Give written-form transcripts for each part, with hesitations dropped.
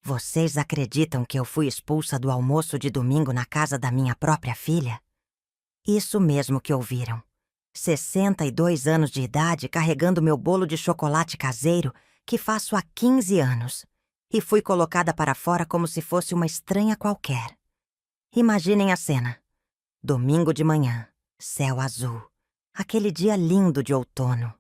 Vocês acreditam que eu fui expulsa do almoço de domingo na casa da minha própria filha? Isso mesmo que ouviram. 62 anos de idade carregando meu bolo de chocolate caseiro que faço há 15 anos. E fui colocada para fora como se fosse uma estranha qualquer. Imaginem a cena. Domingo de manhã, céu azul. Aquele dia lindo de outono.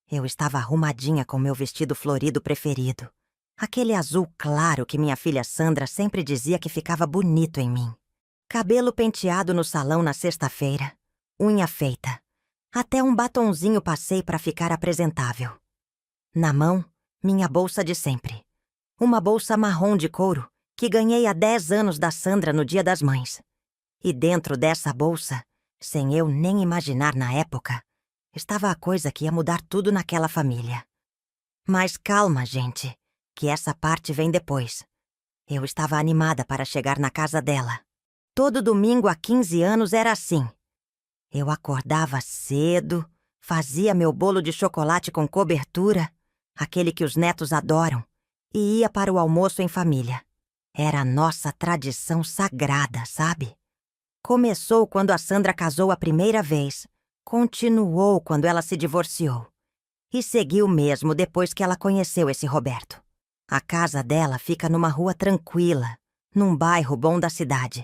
Eu estava arrumadinha com meu vestido florido preferido. Aquele azul claro que minha filha Sandra sempre dizia que ficava bonito em mim. Cabelo penteado no salão na sexta-feira. Unha feita. Até um batonzinho passei para ficar apresentável. Na mão, minha bolsa de sempre. Uma bolsa marrom de couro que ganhei há 10 anos da Sandra no Dia das Mães. E dentro dessa bolsa, sem eu nem imaginar na época, estava a coisa que ia mudar tudo naquela família. Mas calma, gente, que essa parte vem depois. Eu estava animada para chegar na casa dela. Todo domingo há 15 anos era assim. Eu acordava cedo, fazia meu bolo de chocolate com cobertura, aquele que os netos adoram, e ia para o almoço em família. Era a nossa tradição sagrada, sabe? Começou quando a Sandra casou a primeira vez, continuou quando ela se divorciou. E seguiu mesmo depois que ela conheceu esse Roberto. A casa dela fica numa rua tranquila, num bairro bom da cidade.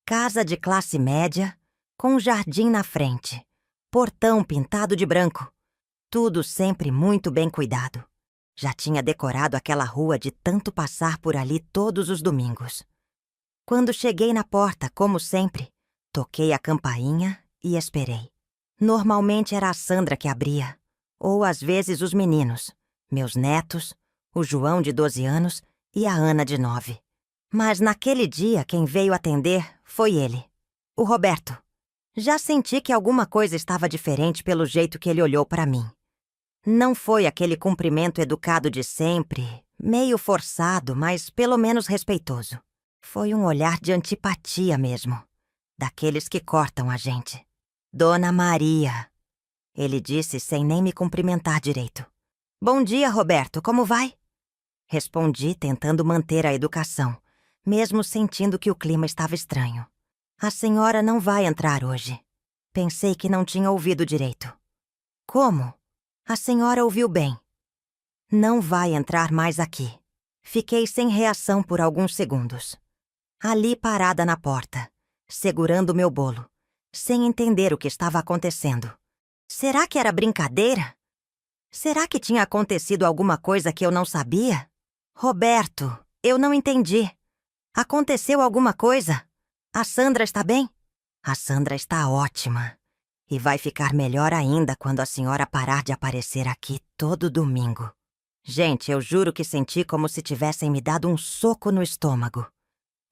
Casa de classe média, com um jardim na frente, portão pintado de branco. Tudo sempre muito bem cuidado. Já tinha decorado aquela rua de tanto passar por ali todos os domingos. Quando cheguei na porta, como sempre, toquei a campainha e esperei. Normalmente era a Sandra que abria, ou às vezes os meninos, meus netos, o João de 12 anos e a Ana de 9. Mas naquele dia quem veio atender foi ele, o Roberto. Já senti que alguma coisa estava diferente pelo jeito que ele olhou para mim. Não foi aquele cumprimento educado de sempre, meio forçado, mas pelo menos respeitoso. Foi um olhar de antipatia mesmo, daqueles que cortam a gente. Dona Maria, ele disse sem nem me cumprimentar direito. Bom dia, Roberto, como vai? Respondi tentando manter a educação, mesmo sentindo que o clima estava estranho. A senhora não vai entrar hoje. Pensei que não tinha ouvido direito. Como? A senhora ouviu bem. Não vai entrar mais aqui. Fiquei sem reação por alguns segundos. Ali parada na porta, segurando meu bolo, sem entender o que estava acontecendo. Será que era brincadeira? Será que tinha acontecido alguma coisa que eu não sabia? Roberto, eu não entendi. Aconteceu alguma coisa? A Sandra está bem? A Sandra está ótima. E vai ficar melhor ainda quando a senhora parar de aparecer aqui todo domingo. Gente, eu juro que senti como se tivessem me dado um soco no estômago.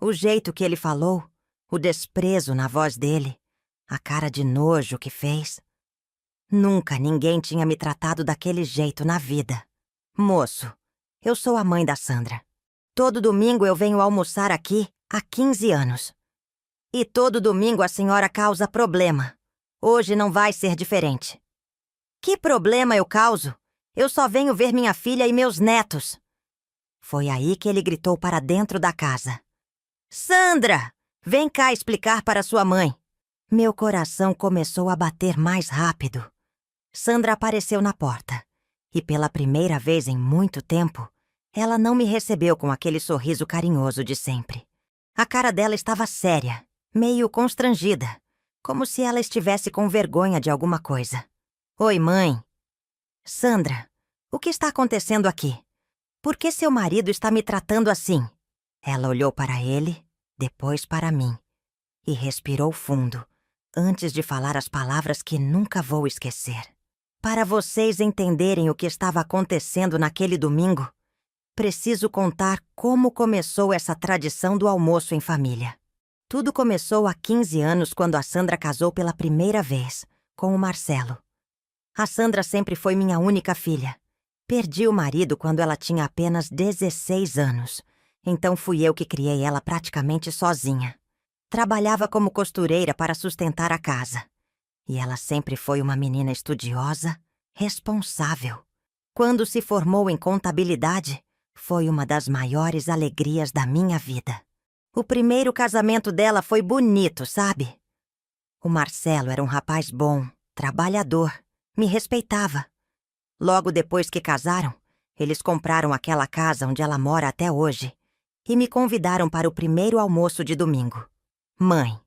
O jeito que ele falou, o desprezo na voz dele, a cara de nojo que fez. Nunca ninguém tinha me tratado daquele jeito na vida. Moço, eu sou a mãe da Sandra. Todo domingo eu venho almoçar aqui há 15 anos. E todo domingo a senhora causa problema. Hoje não vai ser diferente. Que problema eu causo? Eu só venho ver minha filha e meus netos. Foi aí que ele gritou para dentro da casa. Sandra, vem cá explicar para sua mãe. Meu coração começou a bater mais rápido. Sandra apareceu na porta. E pela primeira vez em muito tempo, ela não me recebeu com aquele sorriso carinhoso de sempre. A cara dela estava séria, meio constrangida, como se ela estivesse com vergonha de alguma coisa. Oi, mãe. Sandra, o que está acontecendo aqui? Por que seu marido está me tratando assim? Ela olhou para ele, depois para mim, e respirou fundo, antes de falar as palavras que nunca vou esquecer. Para vocês entenderem o que estava acontecendo naquele domingo, preciso contar como começou essa tradição do almoço em família. Tudo começou há 15 anos quando a Sandra casou pela primeira vez, com o Marcelo. A Sandra sempre foi minha única filha. Perdi o marido quando ela tinha apenas 16 anos, então fui eu que criei ela praticamente sozinha. Trabalhava como costureira para sustentar a casa. E ela sempre foi uma menina estudiosa, responsável. Quando se formou em contabilidade, Foi uma das maiores alegrias da minha vida. O primeiro casamento dela foi bonito, sabe? O Marcelo era um rapaz bom, trabalhador, me respeitava. Logo depois que casaram, eles compraram aquela casa onde ela mora até hoje e me convidaram para o primeiro almoço de domingo. Mãe,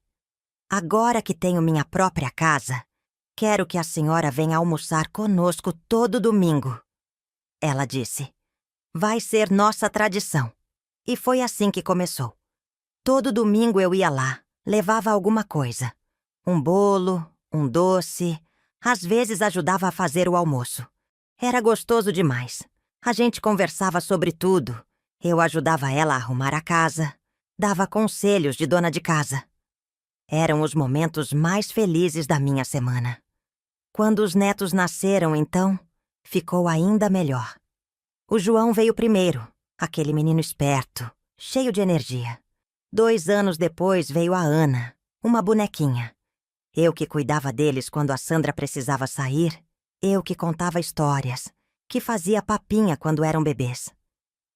agora que tenho minha própria casa, quero que a senhora venha almoçar conosco todo domingo. Ela disse. Vai ser nossa tradição. E foi assim que começou. Todo domingo eu ia lá, levava alguma coisa. Um bolo, um doce, às vezes ajudava a fazer o almoço. Era gostoso demais. A gente conversava sobre tudo. Eu ajudava ela a arrumar a casa, dava conselhos de dona de casa. Eram os momentos mais felizes da minha semana. Quando os netos nasceram, então, ficou ainda melhor. O João veio primeiro, aquele menino esperto, cheio de energia. 2 anos depois veio a Ana, uma bonequinha. Eu que cuidava deles quando a Sandra precisava sair, eu que contava histórias, que fazia papinha quando eram bebês.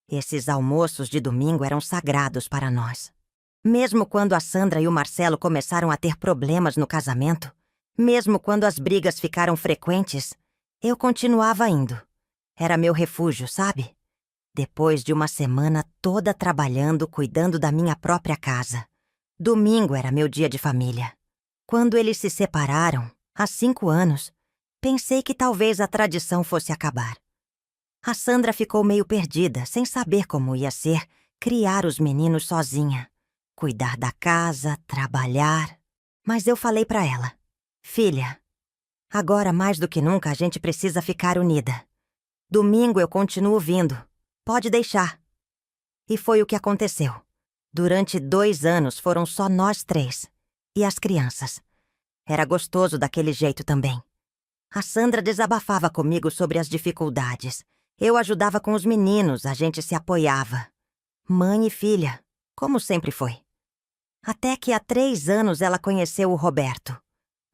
Esses almoços de domingo eram sagrados para nós. Mesmo quando a Sandra e o Marcelo começaram a ter problemas no casamento, mesmo quando as brigas ficaram frequentes, eu continuava indo. Era meu refúgio, sabe? Depois de uma semana toda trabalhando, cuidando da minha própria casa. Domingo era meu dia de família. Quando eles se separaram, há 5 anos, pensei que talvez a tradição fosse acabar. A Sandra ficou meio perdida, sem saber como ia ser criar os meninos sozinha. Cuidar da casa, trabalhar. Mas eu falei pra ela, filha, agora mais do que nunca a gente precisa ficar unida. Domingo eu continuo vindo. Pode deixar. E foi o que aconteceu. Durante 2 anos foram só nós 3. E as crianças. Era gostoso daquele jeito também. A Sandra desabafava comigo sobre as dificuldades. Eu ajudava com os meninos, a gente se apoiava. Mãe e filha, como sempre foi. Até que há 3 anos ela conheceu o Roberto.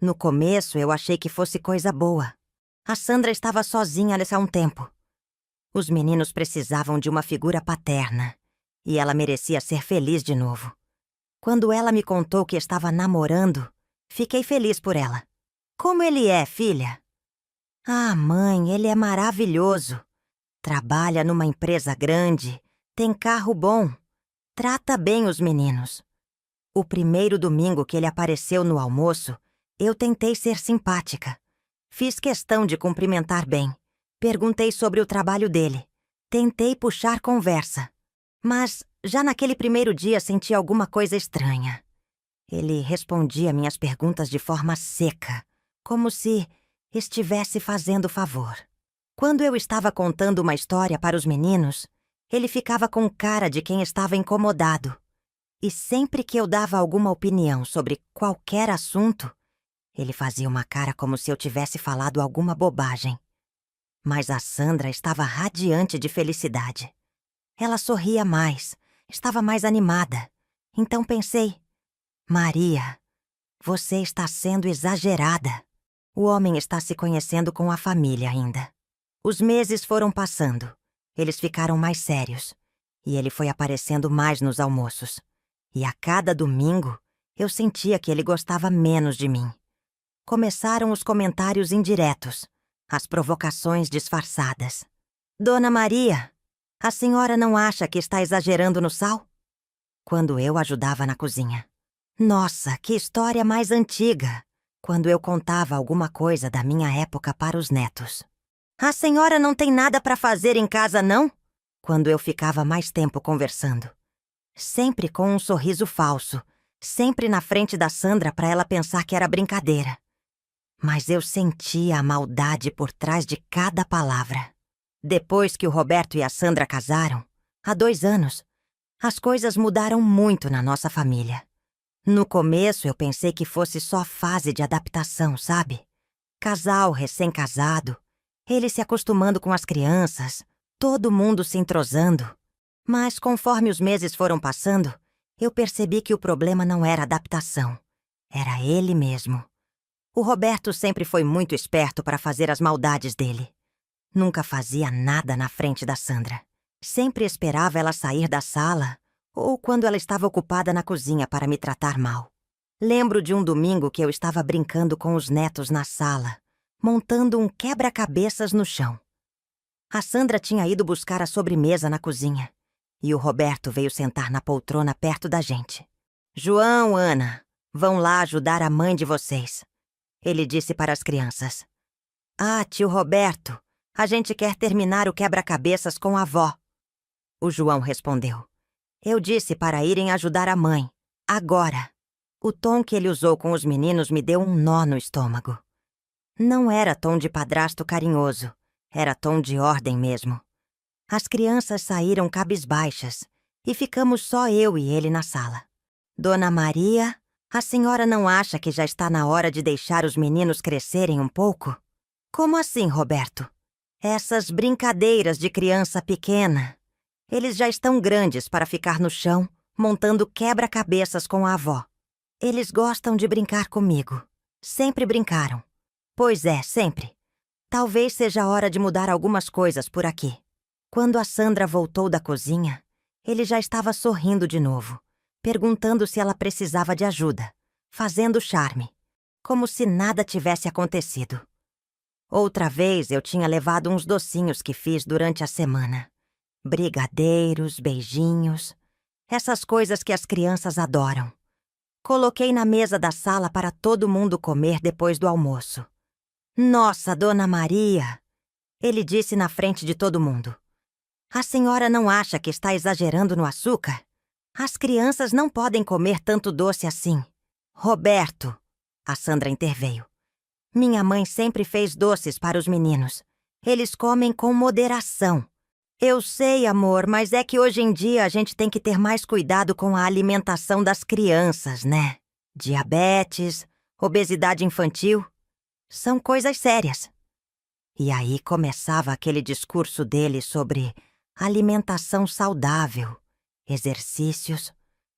No começo eu achei que fosse coisa boa. A Sandra estava sozinha há um tempo. Os meninos precisavam de uma figura paterna. E ela merecia ser feliz de novo. Quando ela me contou que estava namorando, fiquei feliz por ela. Como ele é, filha? Ah, mãe, ele é maravilhoso. Trabalha numa empresa grande, tem carro bom, trata bem os meninos. O primeiro domingo que ele apareceu no almoço, eu tentei ser simpática. Fiz questão de cumprimentar bem. Perguntei sobre o trabalho dele. Tentei puxar conversa. Mas, já naquele primeiro dia, senti alguma coisa estranha. Ele respondia minhas perguntas de forma seca, como se estivesse fazendo favor. Quando eu estava contando uma história para os meninos, ele ficava com cara de quem estava incomodado. E sempre que eu dava alguma opinião sobre qualquer assunto, ele fazia uma cara como se eu tivesse falado alguma bobagem. Mas a Sandra estava radiante de felicidade. Ela sorria mais, estava mais animada. Então pensei, Maria, você está sendo exagerada. O homem está se conhecendo com a família ainda. Os meses foram passando. Eles ficaram mais sérios. E ele foi aparecendo mais nos almoços. E a cada domingo, eu sentia que ele gostava menos de mim. Começaram os comentários indiretos, as provocações disfarçadas. Dona Maria, a senhora não acha que está exagerando no sal? Quando eu ajudava na cozinha. Nossa, que história mais antiga! Quando eu contava alguma coisa da minha época para os netos. A senhora não tem nada para fazer em casa, não? Quando eu ficava mais tempo conversando. Sempre com um sorriso falso, sempre na frente da Sandra para ela pensar que era brincadeira. Mas eu sentia a maldade por trás de cada palavra. Depois que o Roberto e a Sandra casaram, há 2 anos, as coisas mudaram muito na nossa família. No começo eu pensei que fosse só fase de adaptação, sabe? Casal recém-casado, ele se acostumando com as crianças, todo mundo se entrosando. Mas conforme os meses foram passando, eu percebi que o problema não era adaptação. Era ele mesmo. O Roberto sempre foi muito esperto para fazer as maldades dele. Nunca fazia nada na frente da Sandra. Sempre esperava ela sair da sala ou quando ela estava ocupada na cozinha para me tratar mal. Lembro de um domingo que eu estava brincando com os netos na sala, montando um quebra-cabeças no chão. A Sandra tinha ido buscar a sobremesa na cozinha e o Roberto veio sentar na poltrona perto da gente. João, Ana, vão lá ajudar a mãe de vocês, ele disse para as crianças. Ah, tio Roberto, a gente quer terminar o quebra-cabeças com a avó. O João respondeu. Eu disse para irem ajudar a mãe, agora. O tom que ele usou com os meninos me deu um nó no estômago. Não era tom de padrasto carinhoso, era tom de ordem mesmo. As crianças saíram cabisbaixas e ficamos só eu e ele na sala. Dona Maria, a senhora não acha que já está na hora de deixar os meninos crescerem um pouco? Como assim, Roberto? Essas brincadeiras de criança pequena. Eles já estão grandes para ficar no chão, montando quebra-cabeças com a avó. Eles gostam de brincar comigo. Sempre brincaram. Pois é, sempre. Talvez seja a hora de mudar algumas coisas por aqui. Quando a Sandra voltou da cozinha, ele já estava sorrindo de novo, perguntando se ela precisava de ajuda, fazendo charme, como se nada tivesse acontecido. Outra vez eu tinha levado uns docinhos que fiz durante a semana. Brigadeiros, beijinhos, essas coisas que as crianças adoram. Coloquei na mesa da sala para todo mundo comer depois do almoço. Nossa, Dona Maria! Ele disse na frente de todo mundo. A senhora não acha que está exagerando no açúcar? As crianças não podem comer tanto doce assim. Roberto, a Sandra interveio. Minha mãe sempre fez doces para os meninos. Eles comem com moderação. Eu sei, amor, mas é que hoje em dia a gente tem que ter mais cuidado com a alimentação das crianças, né? Diabetes, obesidade infantil, são coisas sérias. E aí começava aquele discurso dele sobre alimentação saudável, exercícios,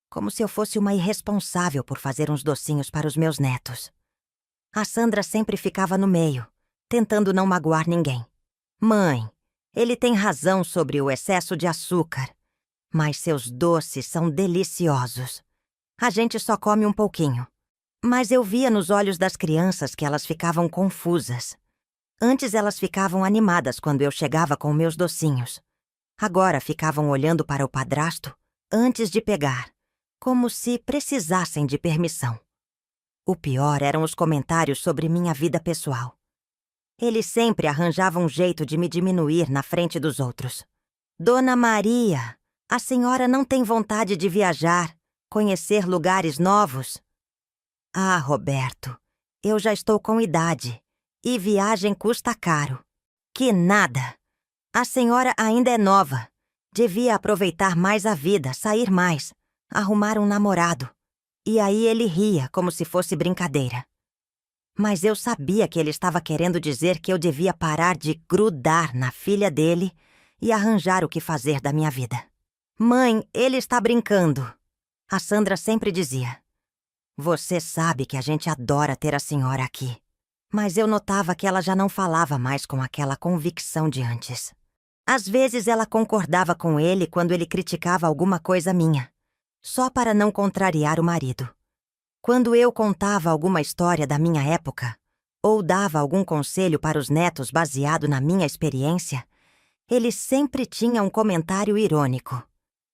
como se eu fosse uma irresponsável por fazer uns docinhos para os meus netos. A Sandra sempre ficava no meio, tentando não magoar ninguém. Mãe, ele tem razão sobre o excesso de açúcar, mas seus doces são deliciosos. A gente só come um pouquinho. Mas eu via nos olhos das crianças que elas ficavam confusas. Antes elas ficavam animadas quando eu chegava com meus docinhos. Agora ficavam olhando para o padrasto antes de pegar, como se precisassem de permissão. O pior eram os comentários sobre minha vida pessoal. Ele sempre arranjava um jeito de me diminuir na frente dos outros. Dona Maria, a senhora não tem vontade de viajar, conhecer lugares novos? Ah, Roberto, eu já estou com idade e viagem custa caro. Que nada! A senhora ainda é nova. Devia aproveitar mais a vida, sair mais, arrumar um namorado. E aí ele ria como se fosse brincadeira. Mas eu sabia que ele estava querendo dizer que eu devia parar de grudar na filha dele e arranjar o que fazer da minha vida. Mãe, ele está brincando. A Sandra sempre dizia. Você sabe que a gente adora ter a senhora aqui. Mas eu notava que ela já não falava mais com aquela convicção de antes. Às vezes ela concordava com ele quando ele criticava alguma coisa minha, só para não contrariar o marido. Quando eu contava alguma história da minha época, ou dava algum conselho para os netos baseado na minha experiência, ele sempre tinha um comentário irônico.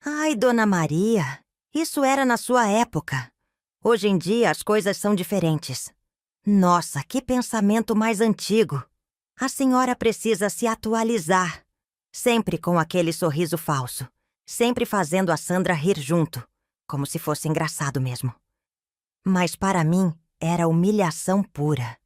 Ai, Dona Maria, isso era na sua época. Hoje em dia as coisas são diferentes. Nossa, que pensamento mais antigo. A senhora precisa se atualizar. Sempre com aquele sorriso falso, sempre fazendo a Sandra rir junto, como se fosse engraçado mesmo. Mas para mim era humilhação pura.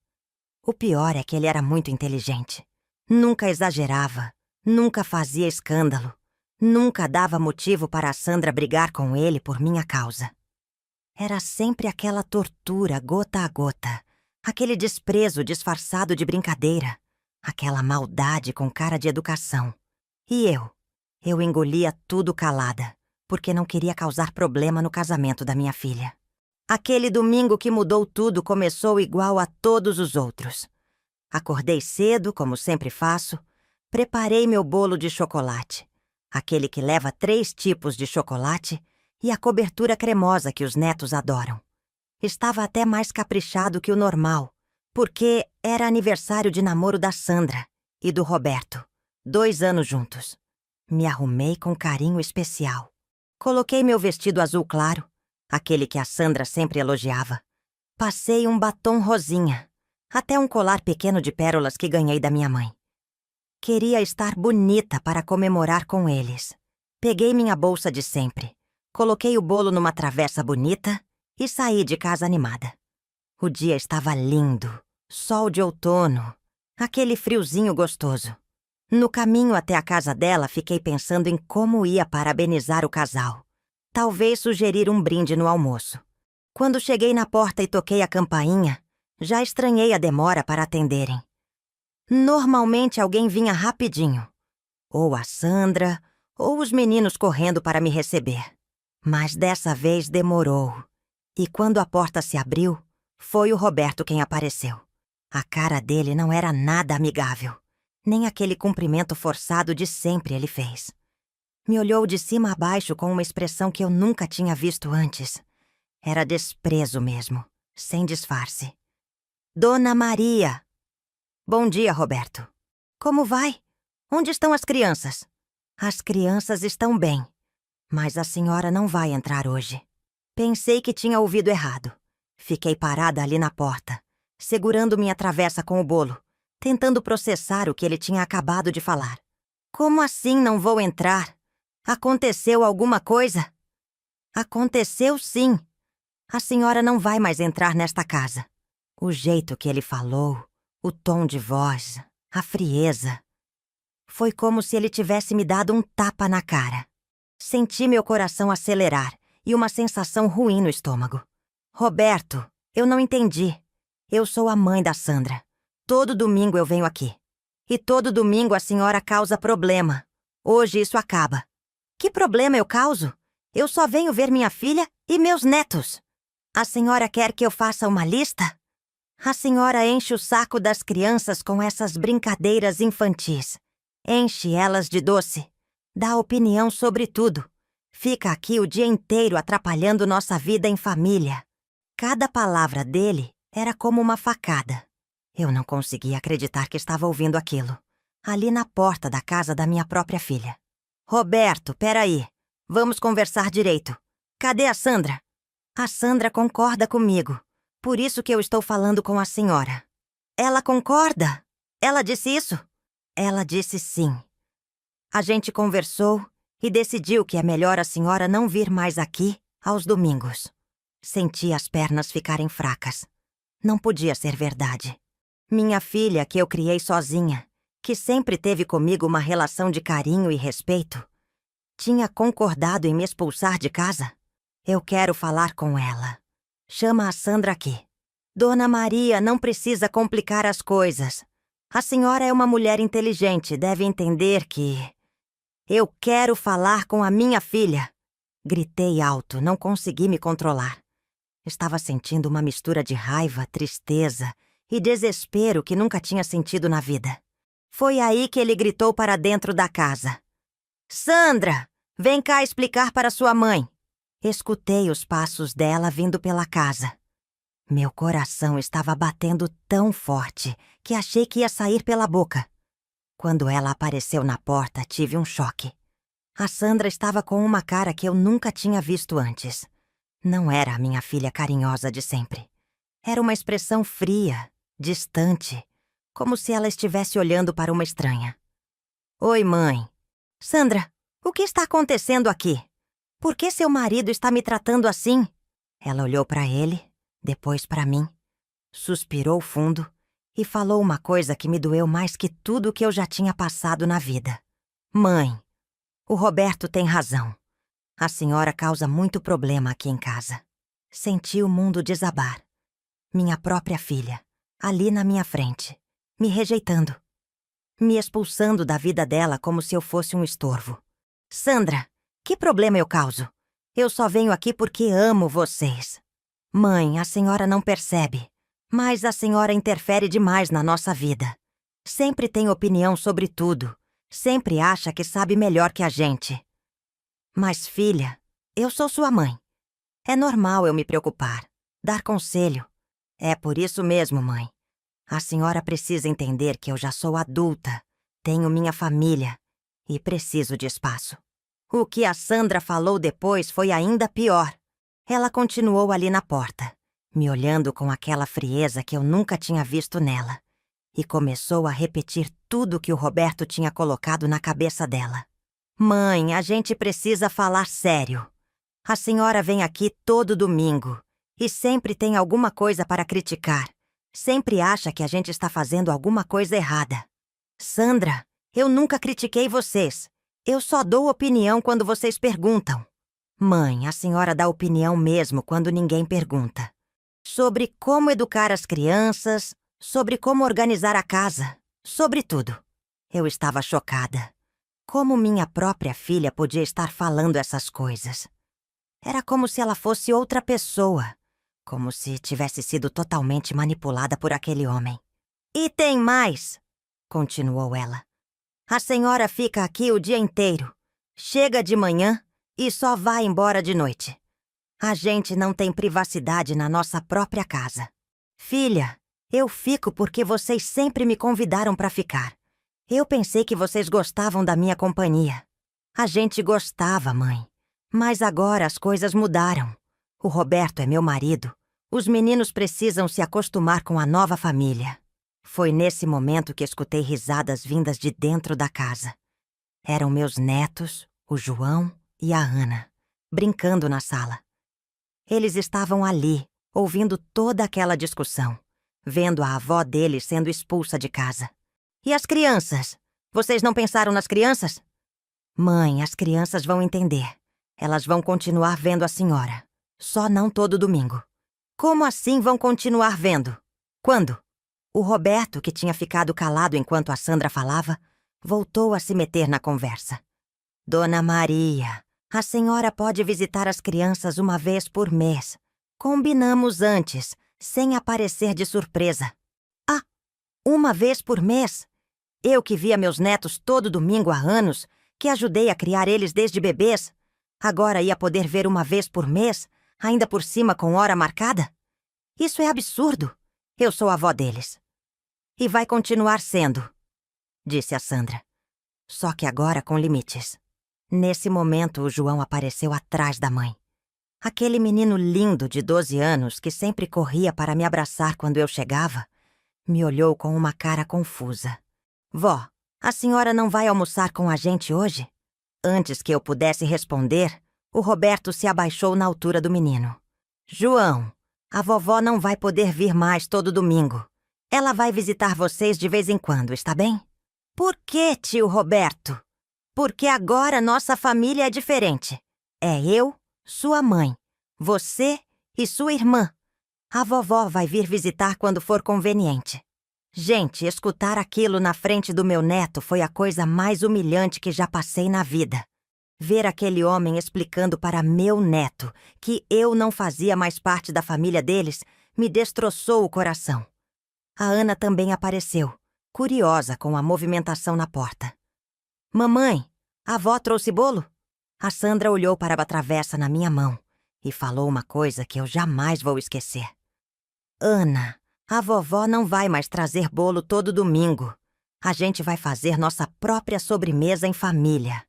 O pior é que ele era muito inteligente. Nunca exagerava, nunca fazia escândalo, nunca dava motivo para a Sandra brigar com ele por minha causa. Era sempre aquela tortura gota a gota, aquele desprezo disfarçado de brincadeira, aquela maldade com cara de educação. E eu engolia tudo calada, porque não queria causar problema no casamento da minha filha. Aquele domingo que mudou tudo começou igual a todos os outros. Acordei cedo, como sempre faço, preparei meu bolo de chocolate. aquele que leva 3 tipos de chocolate e a cobertura cremosa que os netos adoram. Estava até mais caprichado que o normal, porque era aniversário de namoro da Sandra e do Roberto, 2 anos juntos. Me arrumei com carinho especial. Coloquei meu vestido azul claro, aquele que a Sandra sempre elogiava. Passei um batom rosinha, até um colar pequeno de pérolas que ganhei da minha mãe. Queria estar bonita para comemorar com eles. Peguei minha bolsa de sempre, coloquei o bolo numa travessa bonita e saí de casa animada. O dia estava lindo, sol de outono, aquele friozinho gostoso. No caminho até a casa dela, fiquei pensando em como ia parabenizar o casal. Talvez sugerir um brinde no almoço. Quando cheguei na porta e toquei a campainha, já estranhei a demora para atenderem. Normalmente alguém vinha rapidinho. Ou a Sandra, ou os meninos correndo para me receber. Mas dessa vez demorou. E quando a porta se abriu, foi o Roberto quem apareceu. A cara dele não era nada amigável. Nem aquele cumprimento forçado de sempre ele fez. Me olhou de cima a baixo com uma expressão que eu nunca tinha visto antes. Era desprezo mesmo, sem disfarce. Dona Maria! Bom dia, Roberto. Como vai? Onde estão as crianças? As crianças estão bem, mas a senhora não vai entrar hoje. Pensei que tinha ouvido errado. Fiquei parada ali na porta, segurando minha travessa com o bolo, tentando processar o que ele tinha acabado de falar. Como assim não vou entrar? Aconteceu alguma coisa? Aconteceu sim. A senhora não vai mais entrar nesta casa. O jeito que ele falou, o tom de voz, a frieza. Foi como se ele tivesse me dado um tapa na cara. Senti meu coração acelerar e uma sensação ruim no estômago. Roberto, eu não entendi. Eu sou a mãe da Sandra. Todo domingo eu venho aqui. E todo domingo a senhora causa problema. Hoje isso acaba. Que problema eu causo? Eu só venho ver minha filha e meus netos. A senhora quer que eu faça uma lista? A senhora enche o saco das crianças com essas brincadeiras infantis. Enche elas de doce. Dá opinião sobre tudo. Fica aqui o dia inteiro atrapalhando nossa vida em família. Cada palavra dele era como uma facada. Eu não conseguia acreditar que estava ouvindo aquilo. Ali na porta da casa da minha própria filha. Roberto, peraí. Vamos conversar direito. Cadê a Sandra? A Sandra concorda comigo. Por isso que eu estou falando com a senhora. Ela concorda? Ela disse isso? Ela disse sim. A gente conversou e decidiu que é melhor a senhora não vir mais aqui aos domingos. Senti as pernas ficarem fracas. Não podia ser verdade. Minha filha, que eu criei sozinha, que sempre teve comigo uma relação de carinho e respeito, tinha concordado em me expulsar de casa? Eu quero falar com ela. Chama a Sandra aqui. Dona Maria, não precisa complicar as coisas. A senhora é uma mulher inteligente, deve entender que... Eu quero falar com a minha filha. Gritei alto, não consegui me controlar. Estava sentindo uma mistura de raiva, tristeza e desespero que nunca tinha sentido na vida. Foi aí que ele gritou para dentro da casa. Sandra, vem cá explicar para sua mãe. Escutei os passos dela vindo pela casa. Meu coração estava batendo tão forte que achei que ia sair pela boca. Quando ela apareceu na porta, tive um choque. A Sandra estava com uma cara que eu nunca tinha visto antes. Não era a minha filha carinhosa de sempre. Era uma expressão fria, distante, como se ela estivesse olhando para uma estranha. Oi, mãe. Sandra, o que está acontecendo aqui? Por que seu marido está me tratando assim? Ela olhou para ele, depois para mim, suspirou fundo e falou uma coisa que me doeu mais que tudo o que eu já tinha passado na vida. Mãe, o Roberto tem razão. A senhora causa muito problema aqui em casa. Senti o mundo desabar. Minha própria filha, ali na minha frente, me rejeitando. Me expulsando da vida dela como se eu fosse um estorvo. Sandra, que problema eu causo? Eu só venho aqui porque amo vocês. Mãe, a senhora não percebe, mas a senhora interfere demais na nossa vida. Sempre tem opinião sobre tudo. Sempre acha que sabe melhor que a gente. Mas, filha, eu sou sua mãe. É normal eu me preocupar, dar conselho. É por isso mesmo, mãe. A senhora precisa entender que eu já sou adulta, tenho minha família e preciso de espaço. O que a Sandra falou depois foi ainda pior. Ela continuou ali na porta, me olhando com aquela frieza que eu nunca tinha visto nela, e começou a repetir tudo que o Roberto tinha colocado na cabeça dela. Mãe, a gente precisa falar sério. A senhora vem aqui todo domingo e sempre tem alguma coisa para criticar. Sempre acha que a gente está fazendo alguma coisa errada. Sandra, eu nunca critiquei vocês. Eu só dou opinião quando vocês perguntam. Mãe, a senhora dá opinião mesmo quando ninguém pergunta. Sobre como educar as crianças, sobre como organizar a casa, sobre tudo. Eu estava chocada. Como minha própria filha podia estar falando essas coisas? Era como se ela fosse outra pessoa. Como se tivesse sido totalmente manipulada por aquele homem. E tem mais, continuou ela. A senhora fica aqui o dia inteiro. Chega de manhã e só vai embora de noite. A gente não tem privacidade na nossa própria casa. Filha, eu fico porque vocês sempre me convidaram para ficar. Eu pensei que vocês gostavam da minha companhia. A gente gostava, mãe. Mas agora as coisas mudaram. O Roberto é meu marido. Os meninos precisam se acostumar com a nova família. Foi nesse momento que escutei risadas vindas de dentro da casa. Eram meus netos, o João e a Ana, brincando na sala. Eles estavam ali, ouvindo toda aquela discussão, vendo a avó deles sendo expulsa de casa. E as crianças? Vocês não pensaram nas crianças? Mãe, as crianças vão entender. Elas vão continuar vendo a senhora. Só não todo domingo. Como assim vão continuar vendo? Quando? O Roberto, que tinha ficado calado enquanto a Sandra falava, voltou a se meter na conversa. Dona Maria, a senhora pode visitar as crianças uma vez por mês. Combinamos antes, sem aparecer de surpresa. Ah, uma vez por mês? Eu que via meus netos todo domingo há anos, que ajudei a criar eles desde bebês, agora ia poder ver uma vez por mês, ainda por cima com hora marcada? Isso é absurdo. Eu sou a avó deles. E vai continuar sendo, disse a Sandra. Só que agora com limites. Nesse momento, o João apareceu atrás da mãe. Aquele menino lindo de 12 anos que sempre corria para me abraçar quando eu chegava, me olhou com uma cara confusa. Vó, a senhora não vai almoçar com a gente hoje? Antes que eu pudesse responder, o Roberto se abaixou na altura do menino. João, a vovó não vai poder vir mais todo domingo. Ela vai visitar vocês de vez em quando, está bem? Por que, tio Roberto? Porque agora nossa família é diferente. É eu, sua mãe, você e sua irmã. A vovó vai vir visitar quando for conveniente. Gente, escutar aquilo na frente do meu neto foi a coisa mais humilhante que já passei na vida. Ver aquele homem explicando para meu neto que eu não fazia mais parte da família deles me destroçou o coração. A Ana também apareceu, curiosa com a movimentação na porta. Mamãe, a avó trouxe bolo? A Sandra olhou para a travessa na minha mão e falou uma coisa que eu jamais vou esquecer. Ana, a vovó não vai mais trazer bolo todo domingo. A gente vai fazer nossa própria sobremesa em família.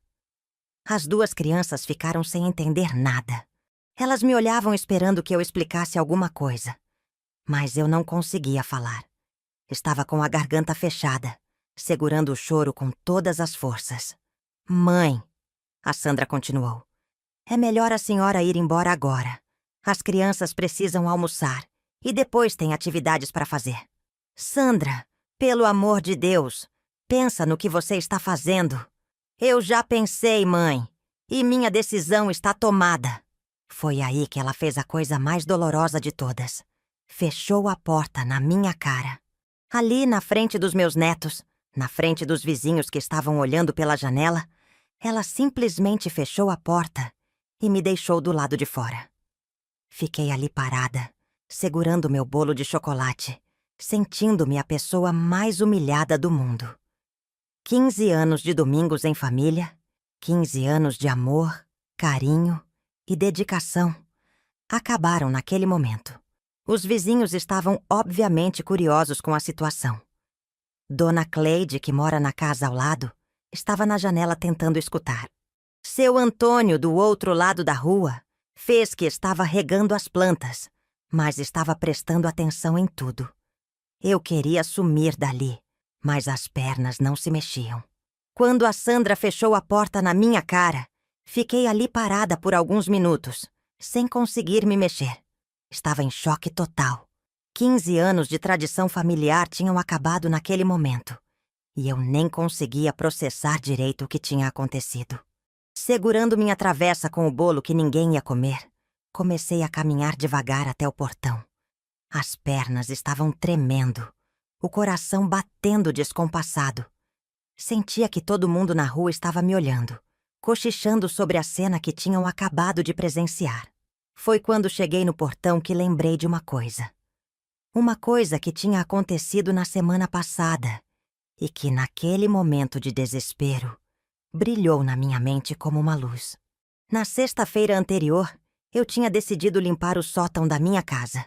As duas crianças ficaram sem entender nada. Elas me olhavam esperando que eu explicasse alguma coisa. Mas eu não conseguia falar. Estava com a garganta fechada, segurando o choro com todas as forças. Mãe, a Sandra continuou, é melhor a senhora ir embora agora. As crianças precisam almoçar e depois tem atividades para fazer. Sandra, pelo amor de Deus, pensa no que você está fazendo. Eu já pensei, mãe, e minha decisão está tomada. Foi aí que ela fez a coisa mais dolorosa de todas. Fechou a porta na minha cara. Ali na frente dos meus netos, na frente dos vizinhos que estavam olhando pela janela, ela simplesmente fechou a porta e me deixou do lado de fora. Fiquei ali parada, segurando meu bolo de chocolate, sentindo-me a pessoa mais humilhada do mundo. 15 anos de domingos em família, 15 anos de amor, carinho e dedicação acabaram naquele momento. Os vizinhos estavam obviamente curiosos com a situação. Dona Cleide, que mora na casa ao lado, estava na janela tentando escutar. Seu Antônio, do outro lado da rua, fez que estava regando as plantas, mas estava prestando atenção em tudo. Eu queria sumir dali, mas as pernas não se mexiam. Quando a Sandra fechou a porta na minha cara, fiquei ali parada por alguns minutos, sem conseguir me mexer. Estava em choque total. 15 anos de tradição familiar tinham acabado naquele momento, e eu nem conseguia processar direito o que tinha acontecido. Segurando minha travessa com o bolo que ninguém ia comer, comecei a caminhar devagar até o portão. As pernas estavam tremendo, o coração batendo descompassado. Sentia que todo mundo na rua estava me olhando, cochichando sobre a cena que tinham acabado de presenciar. Foi quando cheguei no portão que lembrei de uma coisa. Uma coisa que tinha acontecido na semana passada e que, naquele momento de desespero, brilhou na minha mente como uma luz. Na sexta-feira anterior, eu tinha decidido limpar o sótão da minha casa.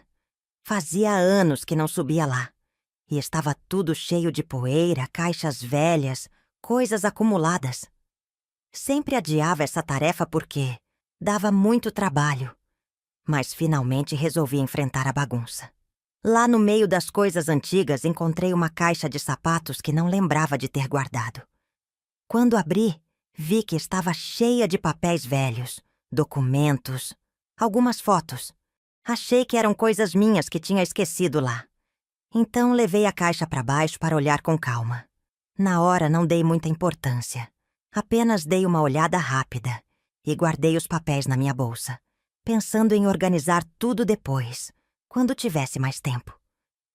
Fazia anos que não subia lá, e estava tudo cheio de poeira, caixas velhas, coisas acumuladas. Sempre adiava essa tarefa porque dava muito trabalho, mas finalmente resolvi enfrentar a bagunça. Lá no meio das coisas antigas encontrei uma caixa de sapatos que não lembrava de ter guardado. Quando abri, vi que estava cheia de papéis velhos, documentos, algumas fotos. Achei que eram coisas minhas que tinha esquecido lá. Então levei a caixa para baixo para olhar com calma. Na hora não dei muita importância. Apenas dei uma olhada rápida e guardei os papéis na minha bolsa, pensando em organizar tudo depois, quando tivesse mais tempo.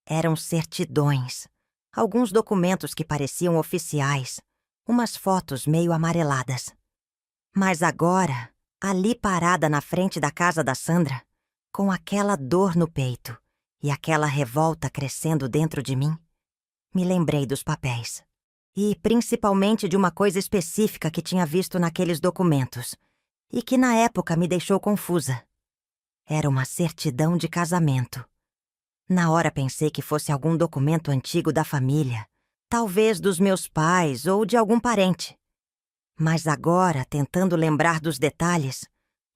Eram certidões, alguns documentos que pareciam oficiais, umas fotos meio amareladas. Mas agora, ali parada na frente da casa da Sandra, com aquela dor no peito e aquela revolta crescendo dentro de mim, me lembrei dos papéis. E principalmente de uma coisa específica que tinha visto naqueles documentos e que na época me deixou confusa. Era uma certidão de casamento. Na hora pensei que fosse algum documento antigo da família, talvez dos meus pais ou de algum parente. Mas agora, tentando lembrar dos detalhes,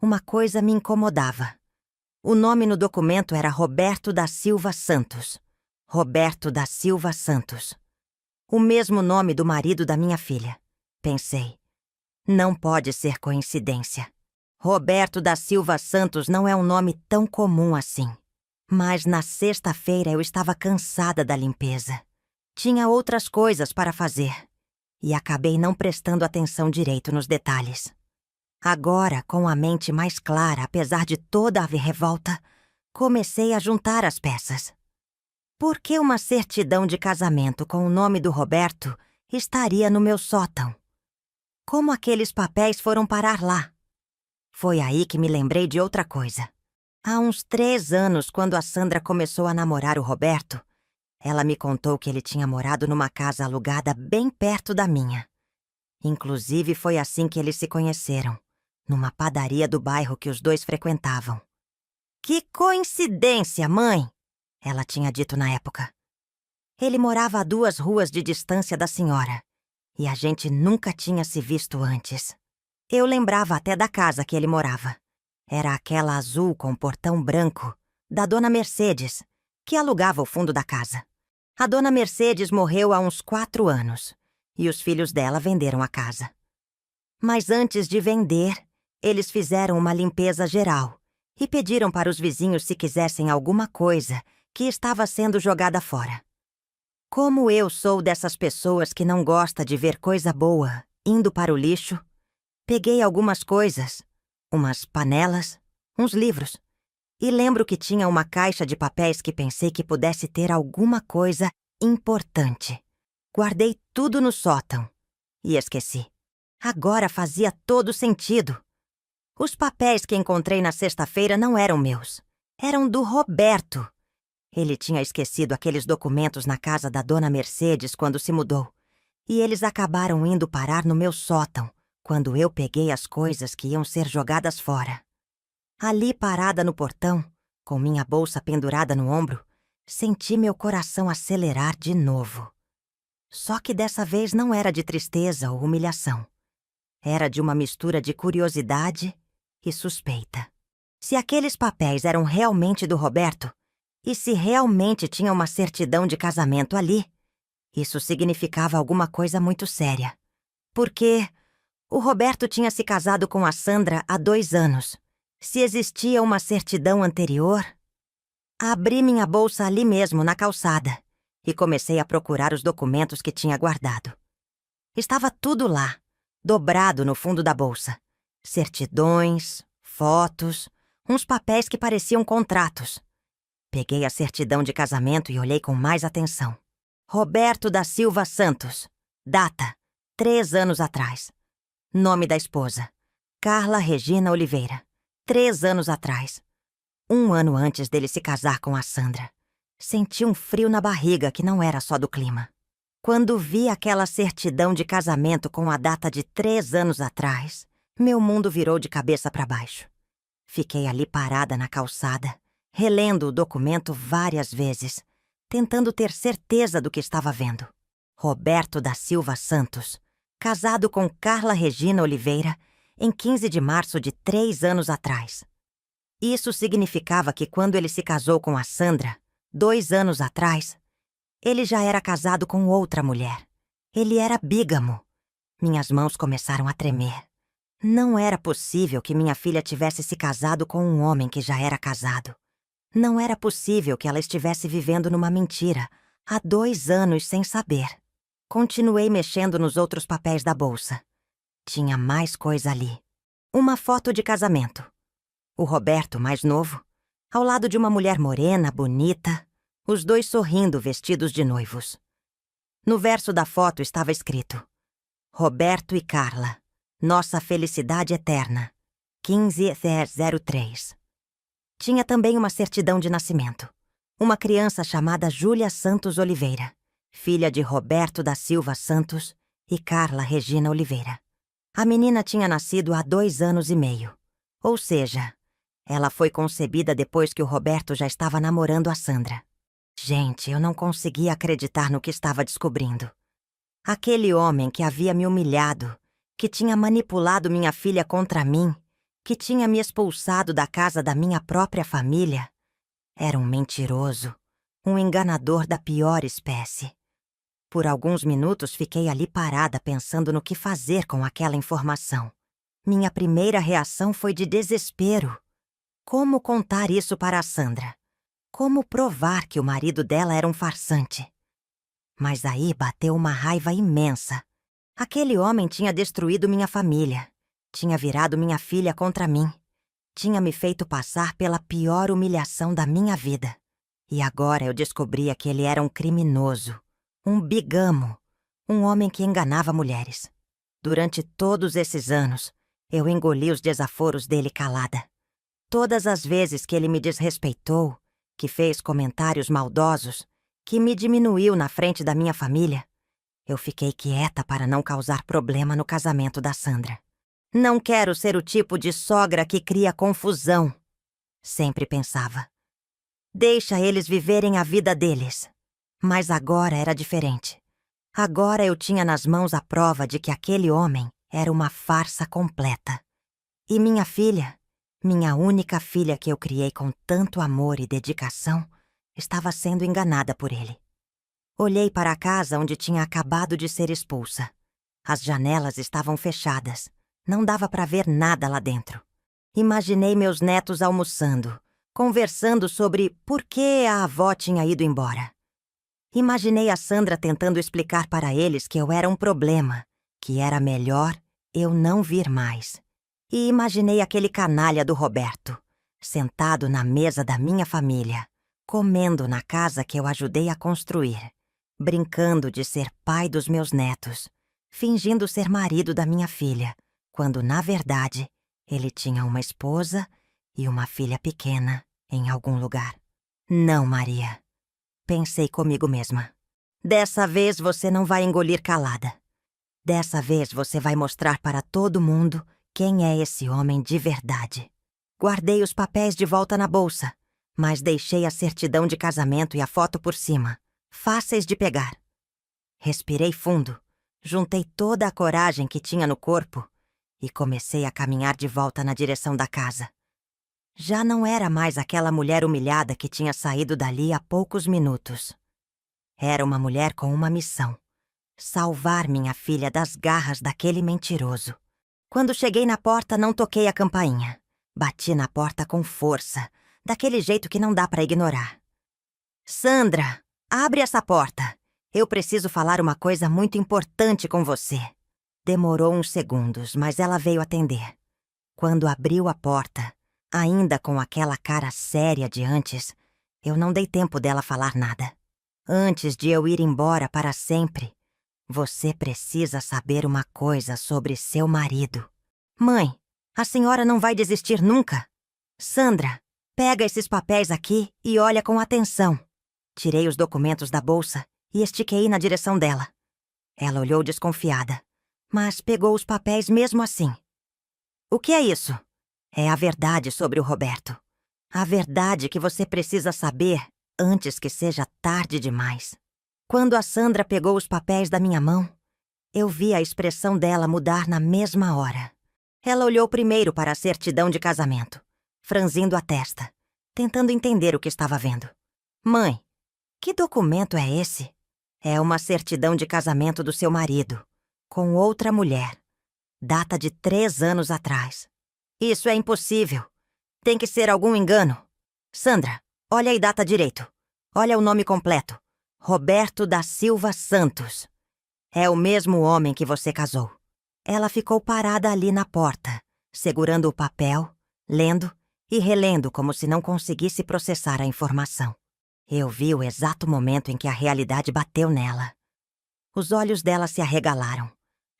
uma coisa me incomodava. O nome no documento era Roberto da Silva Santos. Roberto da Silva Santos. O mesmo nome do marido da minha filha. Pensei. Não pode ser coincidência. Roberto da Silva Santos não é um nome tão comum assim. Mas na sexta-feira eu estava cansada da limpeza. Tinha outras coisas para fazer. E acabei não prestando atenção direito nos detalhes. Agora, com a mente mais clara, apesar de toda a revolta, comecei a juntar as peças. Por que uma certidão de casamento com o nome do Roberto estaria no meu sótão? Como aqueles papéis foram parar lá? Foi aí que me lembrei de outra coisa. Há uns 3 anos, quando a Sandra começou a namorar o Roberto, ela me contou que ele tinha morado numa casa alugada bem perto da minha. Inclusive, foi assim que eles se conheceram, numa padaria do bairro que os dois frequentavam. Que coincidência, mãe! Ela tinha dito na época. Ele morava a 2 ruas de distância da senhora, e a gente nunca tinha se visto antes. Eu lembrava até da casa que ele morava. Era aquela azul com portão branco, da Dona Mercedes, que alugava o fundo da casa. A Dona Mercedes morreu há uns 4 anos, e os filhos dela venderam a casa. Mas antes de vender, eles fizeram uma limpeza geral e pediram para os vizinhos se quisessem alguma coisa que estava sendo jogada fora. Como eu sou dessas pessoas que não gosta de ver coisa boa indo para o lixo, peguei algumas coisas, umas panelas, uns livros, e lembro que tinha uma caixa de papéis que pensei que pudesse ter alguma coisa importante. Guardei tudo no sótão e esqueci. Agora fazia todo sentido. Os papéis que encontrei na sexta-feira não eram meus. Eram do Roberto. Ele tinha esquecido aqueles documentos na casa da Dona Mercedes quando se mudou. E eles acabaram indo parar no meu sótão, quando eu peguei as coisas que iam ser jogadas fora. Ali parada no portão, com minha bolsa pendurada no ombro, senti meu coração acelerar de novo. Só que dessa vez não era de tristeza ou humilhação. Era de uma mistura de curiosidade e suspeita. Se aqueles papéis eram realmente do Roberto, e se realmente tinha uma certidão de casamento ali, isso significava alguma coisa muito séria. Porque o Roberto tinha se casado com a Sandra há 2 anos. Se existia uma certidão anterior... Abri minha bolsa ali mesmo, na calçada, e comecei a procurar os documentos que tinha guardado. Estava tudo lá, dobrado no fundo da bolsa. Certidões, fotos, uns papéis que pareciam contratos. Peguei a certidão de casamento e olhei com mais atenção. Roberto da Silva Santos. Data: 3 anos atrás. Nome da esposa: Carla Regina Oliveira. 3 anos atrás. 1 ano antes dele se casar com a Sandra. Senti um frio na barriga que não era só do clima. Quando vi aquela certidão de casamento com a data de 3 anos atrás, meu mundo virou de cabeça para baixo. Fiquei ali parada na calçada, relendo o documento várias vezes, tentando ter certeza do que estava vendo. Roberto da Silva Santos, casado com Carla Regina Oliveira, em 15 de março de 3 anos atrás. Isso significava que quando ele se casou com a Sandra, 2 anos atrás, ele já era casado com outra mulher. Ele era bígamo. Minhas mãos começaram a tremer. Não era possível que minha filha tivesse se casado com um homem que já era casado. Não era possível que ela estivesse vivendo numa mentira, há 2 anos sem saber. Continuei mexendo nos outros papéis da bolsa. Tinha mais coisa ali. Uma foto de casamento. O Roberto, mais novo, ao lado de uma mulher morena, bonita, os dois sorrindo vestidos de noivos. No verso da foto estava escrito: Roberto e Carla, nossa felicidade eterna, 15/03. Tinha também uma certidão de nascimento. Uma criança chamada Júlia Santos Oliveira, filha de Roberto da Silva Santos e Carla Regina Oliveira. A menina tinha nascido há 2 anos e meio. Ou seja, ela foi concebida depois que o Roberto já estava namorando a Sandra. Gente, eu não conseguia acreditar no que estava descobrindo. Aquele homem que havia me humilhado, que tinha manipulado minha filha contra mim, que tinha me expulsado da casa da minha própria família, era um mentiroso, um enganador da pior espécie. Por alguns minutos fiquei ali parada pensando no que fazer com aquela informação. Minha primeira reação foi de desespero. Como contar isso para a Sandra? Como provar que o marido dela era um farsante? Mas aí bateu uma raiva imensa. Aquele homem tinha destruído minha família. Tinha virado minha filha contra mim. Tinha me feito passar pela pior humilhação da minha vida. E agora eu descobria que ele era um criminoso, um bigamo, um homem que enganava mulheres. Durante todos esses anos, eu engoli os desaforos dele calada. Todas as vezes que ele me desrespeitou, que fez comentários maldosos, que me diminuiu na frente da minha família, eu fiquei quieta para não causar problema no casamento da Sandra. Não quero ser o tipo de sogra que cria confusão, sempre pensava. Deixa eles viverem a vida deles. Mas agora era diferente. Agora eu tinha nas mãos a prova de que aquele homem era uma farsa completa. E minha filha, minha única filha que eu criei com tanto amor e dedicação, estava sendo enganada por ele. Olhei para a casa onde tinha acabado de ser expulsa. As janelas estavam fechadas. Não dava para ver nada lá dentro. Imaginei meus netos almoçando, conversando sobre por que a avó tinha ido embora. Imaginei a Sandra tentando explicar para eles que eu era um problema, que era melhor eu não vir mais. E imaginei aquele canalha do Roberto, sentado na mesa da minha família, comendo na casa que eu ajudei a construir, brincando de ser pai dos meus netos, fingindo ser marido da minha filha, quando, na verdade, ele tinha uma esposa e uma filha pequena em algum lugar. Não, Maria. Pensei comigo mesma. Dessa vez você não vai engolir calada. Dessa vez você vai mostrar para todo mundo quem é esse homem de verdade. Guardei os papéis de volta na bolsa, mas deixei a certidão de casamento e a foto por cima, fáceis de pegar. Respirei fundo, juntei toda a coragem que tinha no corpo e comecei a caminhar de volta na direção da casa. Já não era mais aquela mulher humilhada que tinha saído dali há poucos minutos. Era uma mulher com uma missão: salvar minha filha das garras daquele mentiroso. Quando cheguei na porta, não toquei a campainha. Bati na porta com força, daquele jeito que não dá para ignorar. Sandra, abre essa porta. Eu preciso falar uma coisa muito importante com você. Demorou uns segundos, mas ela veio atender. Quando abriu a porta, ainda com aquela cara séria de antes, eu não dei tempo dela falar nada. Antes de eu ir embora para sempre, você precisa saber uma coisa sobre seu marido. Mãe, a senhora não vai desistir nunca? Sandra, pega esses papéis aqui e olha com atenção. Tirei os documentos da bolsa e estiquei na direção dela. Ela olhou desconfiada, mas pegou os papéis mesmo assim. O que é isso? É a verdade sobre o Roberto. A verdade que você precisa saber antes que seja tarde demais. Quando a Sandra pegou os papéis da minha mão, eu vi a expressão dela mudar na mesma hora. Ela olhou primeiro para a certidão de casamento, franzindo a testa, tentando entender o que estava vendo. Mãe, que documento é esse? É uma certidão de casamento do seu marido, com outra mulher. Data de 3 anos atrás. Isso é impossível. Tem que ser algum engano. Sandra, olha aí data direito. Olha o nome completo. Roberto da Silva Santos. É o mesmo homem que você casou. Ela ficou parada ali na porta, segurando o papel, lendo e relendo como se não conseguisse processar a informação. Eu vi o exato momento em que a realidade bateu nela. Os olhos dela se arregalaram.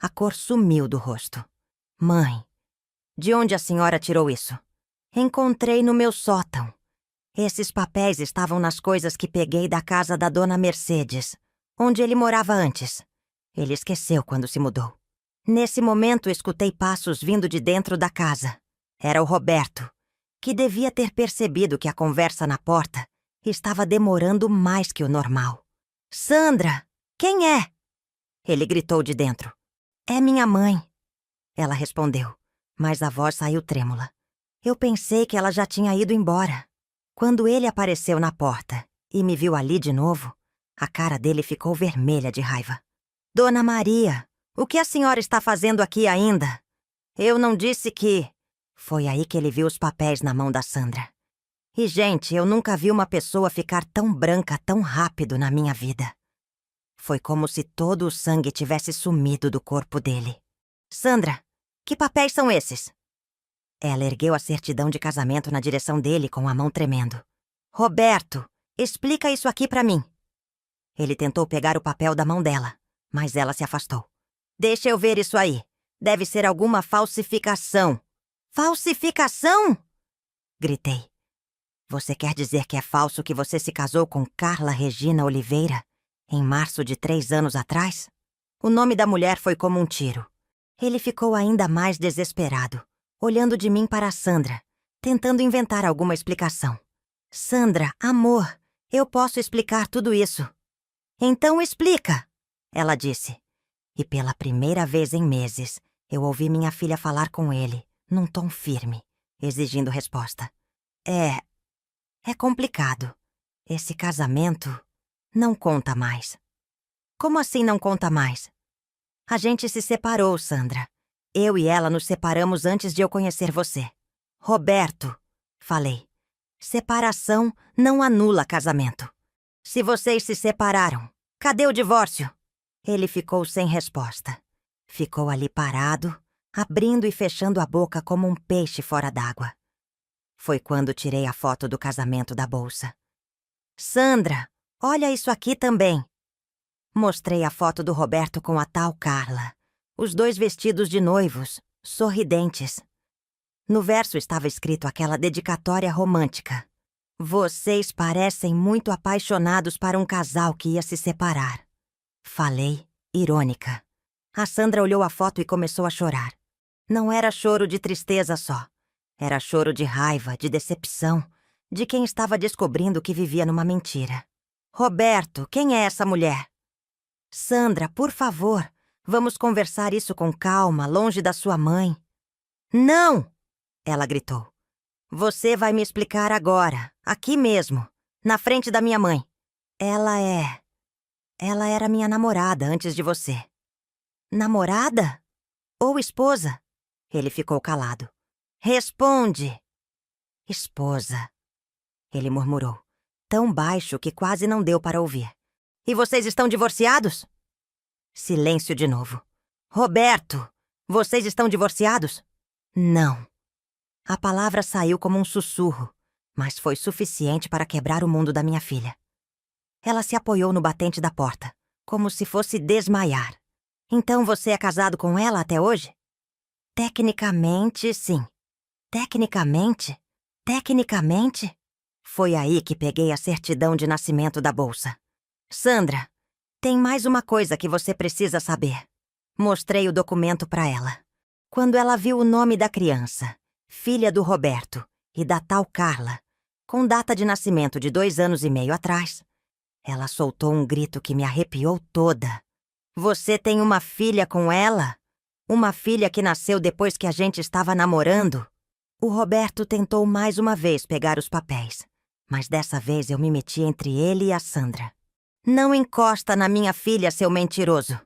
A cor sumiu do rosto. Mãe, de onde a senhora tirou isso? Encontrei no meu sótão. Esses papéis estavam nas coisas que peguei da casa da dona Mercedes, onde ele morava antes. Ele esqueceu quando se mudou. Nesse momento, escutei passos vindo de dentro da casa. Era o Roberto, que devia ter percebido que a conversa na porta estava demorando mais que o normal. Sandra, quem é? Ele gritou de dentro. É minha mãe. Ela respondeu, mas a voz saiu trêmula. Eu pensei que ela já tinha ido embora. Quando ele apareceu na porta e me viu ali de novo, a cara dele ficou vermelha de raiva. Dona Maria, o que a senhora está fazendo aqui ainda? Eu não disse que... Foi aí que ele viu os papéis na mão da Sandra. E, gente, eu nunca vi uma pessoa ficar tão branca tão rápido na minha vida. Foi como se todo o sangue tivesse sumido do corpo dele. Sandra, que papéis são esses? Ela ergueu a certidão de casamento na direção dele com a mão tremendo. Roberto, explica isso aqui pra mim. Ele tentou pegar o papel da mão dela, mas ela se afastou. Deixa eu ver isso aí. Deve ser alguma falsificação. Falsificação? Gritei. Você quer dizer que é falso que você se casou com Carla Regina Oliveira em março de 3 anos atrás? O nome da mulher foi como um tiro. Ele ficou ainda mais desesperado, olhando de mim para a Sandra, tentando inventar alguma explicação. Sandra, amor, eu posso explicar tudo isso. Então explica, ela disse. E pela primeira vez em meses, eu ouvi minha filha falar com ele, num tom firme, exigindo resposta. É complicado. Esse casamento não conta mais. Como assim não conta mais? A gente se separou, Sandra. Eu e ela nos separamos antes de eu conhecer você. Roberto, falei. Separação não anula casamento. Se vocês se separaram, cadê o divórcio? Ele ficou sem resposta. Ficou ali parado, abrindo e fechando a boca como um peixe fora d'água. Foi quando tirei a foto do casamento da bolsa. Sandra, olha isso aqui também. Mostrei a foto do Roberto com a tal Carla. Os 2 vestidos de noivos, sorridentes. No verso estava escrito aquela dedicatória romântica. Vocês parecem muito apaixonados para um casal que ia se separar. Falei, irônica. A Sandra olhou a foto e começou a chorar. Não era choro de tristeza só. Era choro de raiva, de decepção, de quem estava descobrindo que vivia numa mentira. Roberto, quem é essa mulher? Sandra, por favor, vamos conversar isso com calma, longe da sua mãe. Não! Ela gritou. Você vai me explicar agora, aqui mesmo, na frente da minha mãe. Ela era minha namorada antes de você. Namorada? Ou esposa? Ele ficou calado. Responde! Esposa, ele murmurou, tão baixo que quase não deu para ouvir. E vocês estão divorciados? Silêncio de novo. Roberto, vocês estão divorciados? Não. A palavra saiu como um sussurro, mas foi suficiente para quebrar o mundo da minha filha. Ela se apoiou no batente da porta, como se fosse desmaiar. Então você é casado com ela até hoje? Tecnicamente, sim. Tecnicamente? Tecnicamente? Foi aí que peguei a certidão de nascimento da bolsa. Sandra, tem mais uma coisa que você precisa saber. Mostrei o documento para ela. Quando ela viu o nome da criança, filha do Roberto, e da tal Carla, com data de nascimento de 2 anos e meio atrás, ela soltou um grito que me arrepiou toda. Você tem uma filha com ela? Uma filha que nasceu depois que a gente estava namorando? O Roberto tentou mais uma vez pegar os papéis, mas dessa vez eu me meti entre ele e a Sandra. Não encosta na minha filha, seu mentiroso.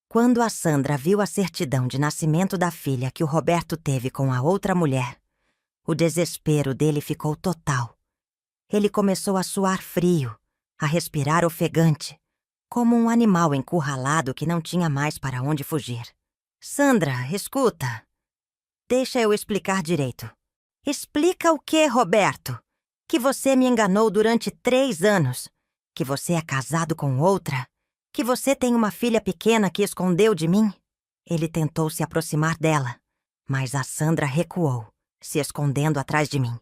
Quando a Sandra viu a certidão de nascimento da filha que o Roberto teve com a outra mulher, o desespero dele ficou total. Ele começou a suar frio, a respirar ofegante, como um animal encurralado que não tinha mais para onde fugir. Sandra, escuta. Deixa eu explicar direito. Explica o quê, Roberto? Que você me enganou durante 3 anos. Que você é casado com outra. Que você tem uma filha pequena que escondeu de mim. Ele tentou se aproximar dela, mas a Sandra recuou, se escondendo atrás de mim.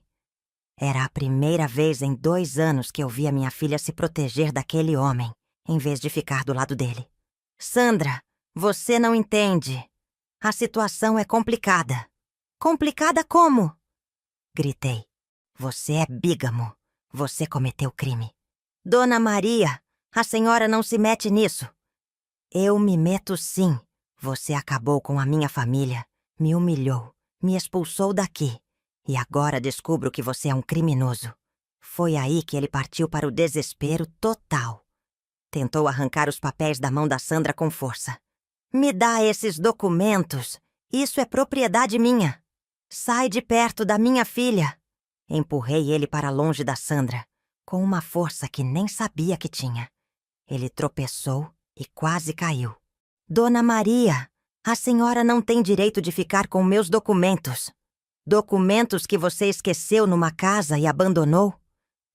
Era a primeira vez em 2 anos que eu via minha filha se proteger daquele homem, em vez de ficar do lado dele. Sandra, você não entende. A situação é complicada. Complicada como? Gritei. Você é bígamo. Você cometeu crime. Dona Maria, a senhora não se mete nisso. Eu me meto sim. Você acabou com a minha família, me humilhou, me expulsou daqui. E agora descubro que você é um criminoso. Foi aí que ele partiu para o desespero total. Tentou arrancar os papéis da mão da Sandra com força. Me dá esses documentos. Isso é propriedade minha. Sai de perto da minha filha. Empurrei ele para longe da Sandra, com uma força que nem sabia que tinha. Ele tropeçou e quase caiu. Dona Maria, a senhora não tem direito de ficar com meus documentos. Documentos que você esqueceu numa casa e abandonou?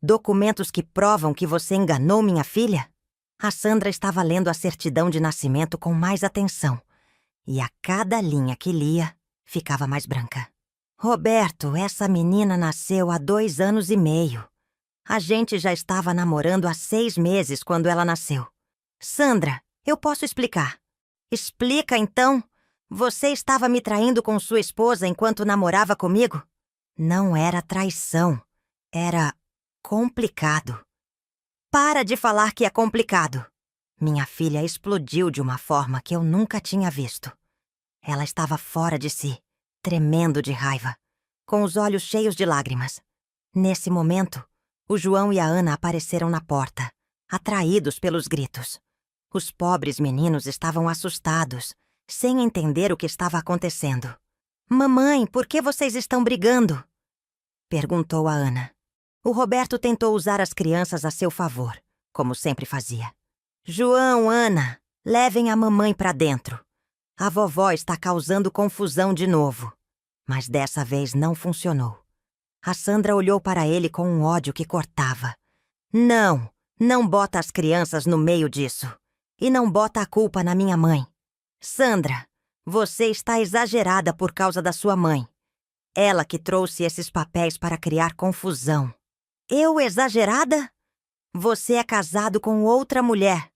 Documentos que provam que você enganou minha filha? A Sandra estava lendo a certidão de nascimento com mais atenção, e a cada linha que lia, ficava mais branca. Roberto, essa menina nasceu há 2 anos e meio. A gente já estava namorando há 6 meses quando ela nasceu. Sandra, eu posso explicar. Explica, então. Você estava me traindo com sua esposa enquanto namorava comigo? Não era traição. Era complicado. Para de falar que é complicado. Minha filha explodiu de uma forma que eu nunca tinha visto. Ela estava fora de si, tremendo de raiva, com os olhos cheios de lágrimas. Nesse momento, o João e a Ana apareceram na porta, atraídos pelos gritos. Os pobres meninos estavam assustados, sem entender o que estava acontecendo. Mamãe, por que vocês estão brigando? Perguntou a Ana. O Roberto tentou usar as crianças a seu favor, como sempre fazia. João, Ana, levem a mamãe para dentro. A vovó está causando confusão de novo. Mas dessa vez não funcionou. A Sandra olhou para ele com um ódio que cortava. Não, não bota as crianças no meio disso. E não bota a culpa na minha mãe. Sandra, você está exagerada por causa da sua mãe. Ela que trouxe esses papéis para criar confusão. Eu exagerada? Você é casado com outra mulher.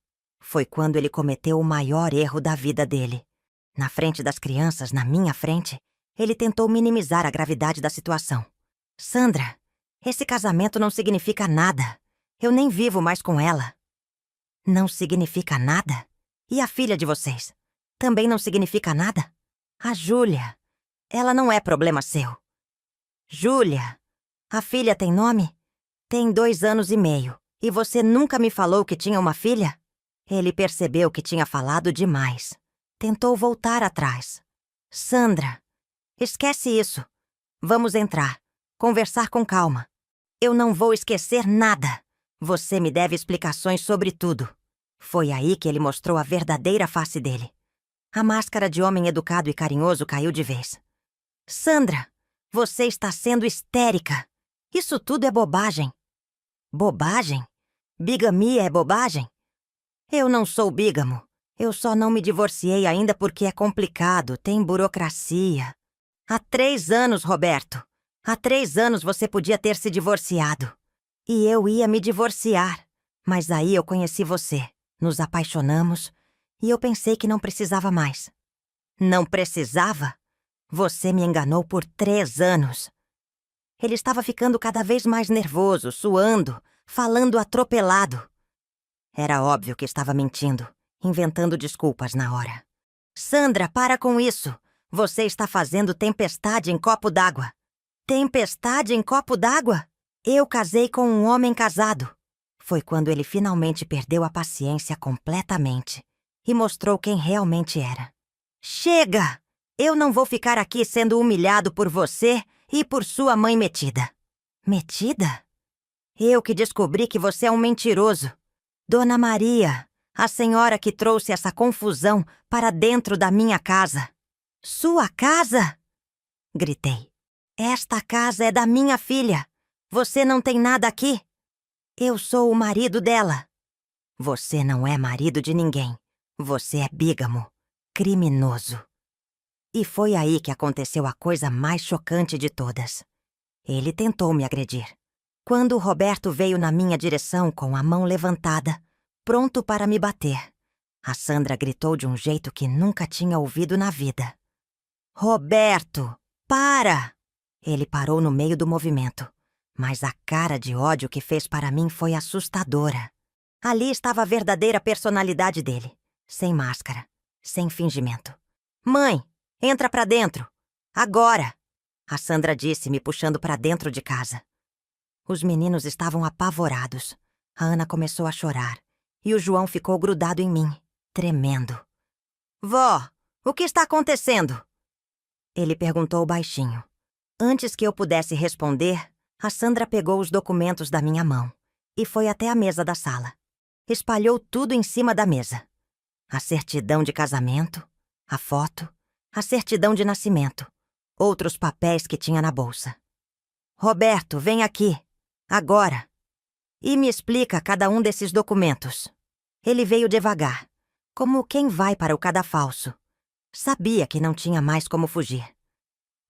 Foi quando ele cometeu o maior erro da vida dele. Na frente das crianças, na minha frente, ele tentou minimizar a gravidade da situação. Sandra, esse casamento não significa nada. Eu nem vivo mais com ela. Não significa nada? E a filha de vocês? Também não significa nada? A Júlia. Ela não é problema seu. Júlia. A filha tem nome? Tem 2 anos e meio. E você nunca me falou que tinha uma filha? Ele percebeu que tinha falado demais. Tentou voltar atrás. Sandra, esquece isso. Vamos entrar. Conversar com calma. Eu não vou esquecer nada. Você me deve explicações sobre tudo. Foi aí que ele mostrou a verdadeira face dele. A máscara de homem educado e carinhoso caiu de vez. Sandra, você está sendo histérica. Isso tudo é bobagem. Bobagem? Bigamia é bobagem? Eu não sou bígamo. Eu só não me divorciei ainda porque é complicado, tem burocracia. Há 3 anos, Roberto. Há 3 anos você podia ter se divorciado. E eu ia me divorciar. Mas aí eu conheci você. Nos apaixonamos e eu pensei que não precisava mais. Não precisava? Você me enganou por 3 anos. Ele estava ficando cada vez mais nervoso, suando, falando atropelado. Era óbvio que estava mentindo, inventando desculpas na hora. Sandra, para com isso. Você está fazendo tempestade em copo d'água. Tempestade em copo d'água? Eu casei com um homem casado. Foi quando ele finalmente perdeu a paciência completamente e mostrou quem realmente era. Chega! Eu não vou ficar aqui sendo humilhado por você e por sua mãe metida. Metida? Eu que descobri que você é um mentiroso. Dona Maria, a senhora que trouxe essa confusão para dentro da minha casa. Sua casa? Gritei. Esta casa é da minha filha. Você não tem nada aqui. Eu sou o marido dela. Você não é marido de ninguém. Você é bígamo, criminoso. E foi aí que aconteceu a coisa mais chocante de todas. Ele tentou me agredir. Quando o Roberto veio na minha direção com a mão levantada, pronto para me bater, a Sandra gritou de um jeito que nunca tinha ouvido na vida. Roberto, para! Ele parou no meio do movimento, mas a cara de ódio que fez para mim foi assustadora. Ali estava a verdadeira personalidade dele, sem máscara, sem fingimento. Mãe, entra pra dentro, agora! A Sandra disse, me puxando para dentro de casa. Os meninos estavam apavorados. A Ana começou a chorar e o João ficou grudado em mim, tremendo. Vó, o que está acontecendo? Ele perguntou baixinho. Antes que eu pudesse responder, a Sandra pegou os documentos da minha mão e foi até a mesa da sala. Espalhou tudo em cima da mesa. A certidão de casamento, a foto, a certidão de nascimento, outros papéis que tinha na bolsa. Roberto, vem aqui, agora, e me explica cada um desses documentos. Ele veio devagar, como quem vai para o cadafalso. Sabia que não tinha mais como fugir.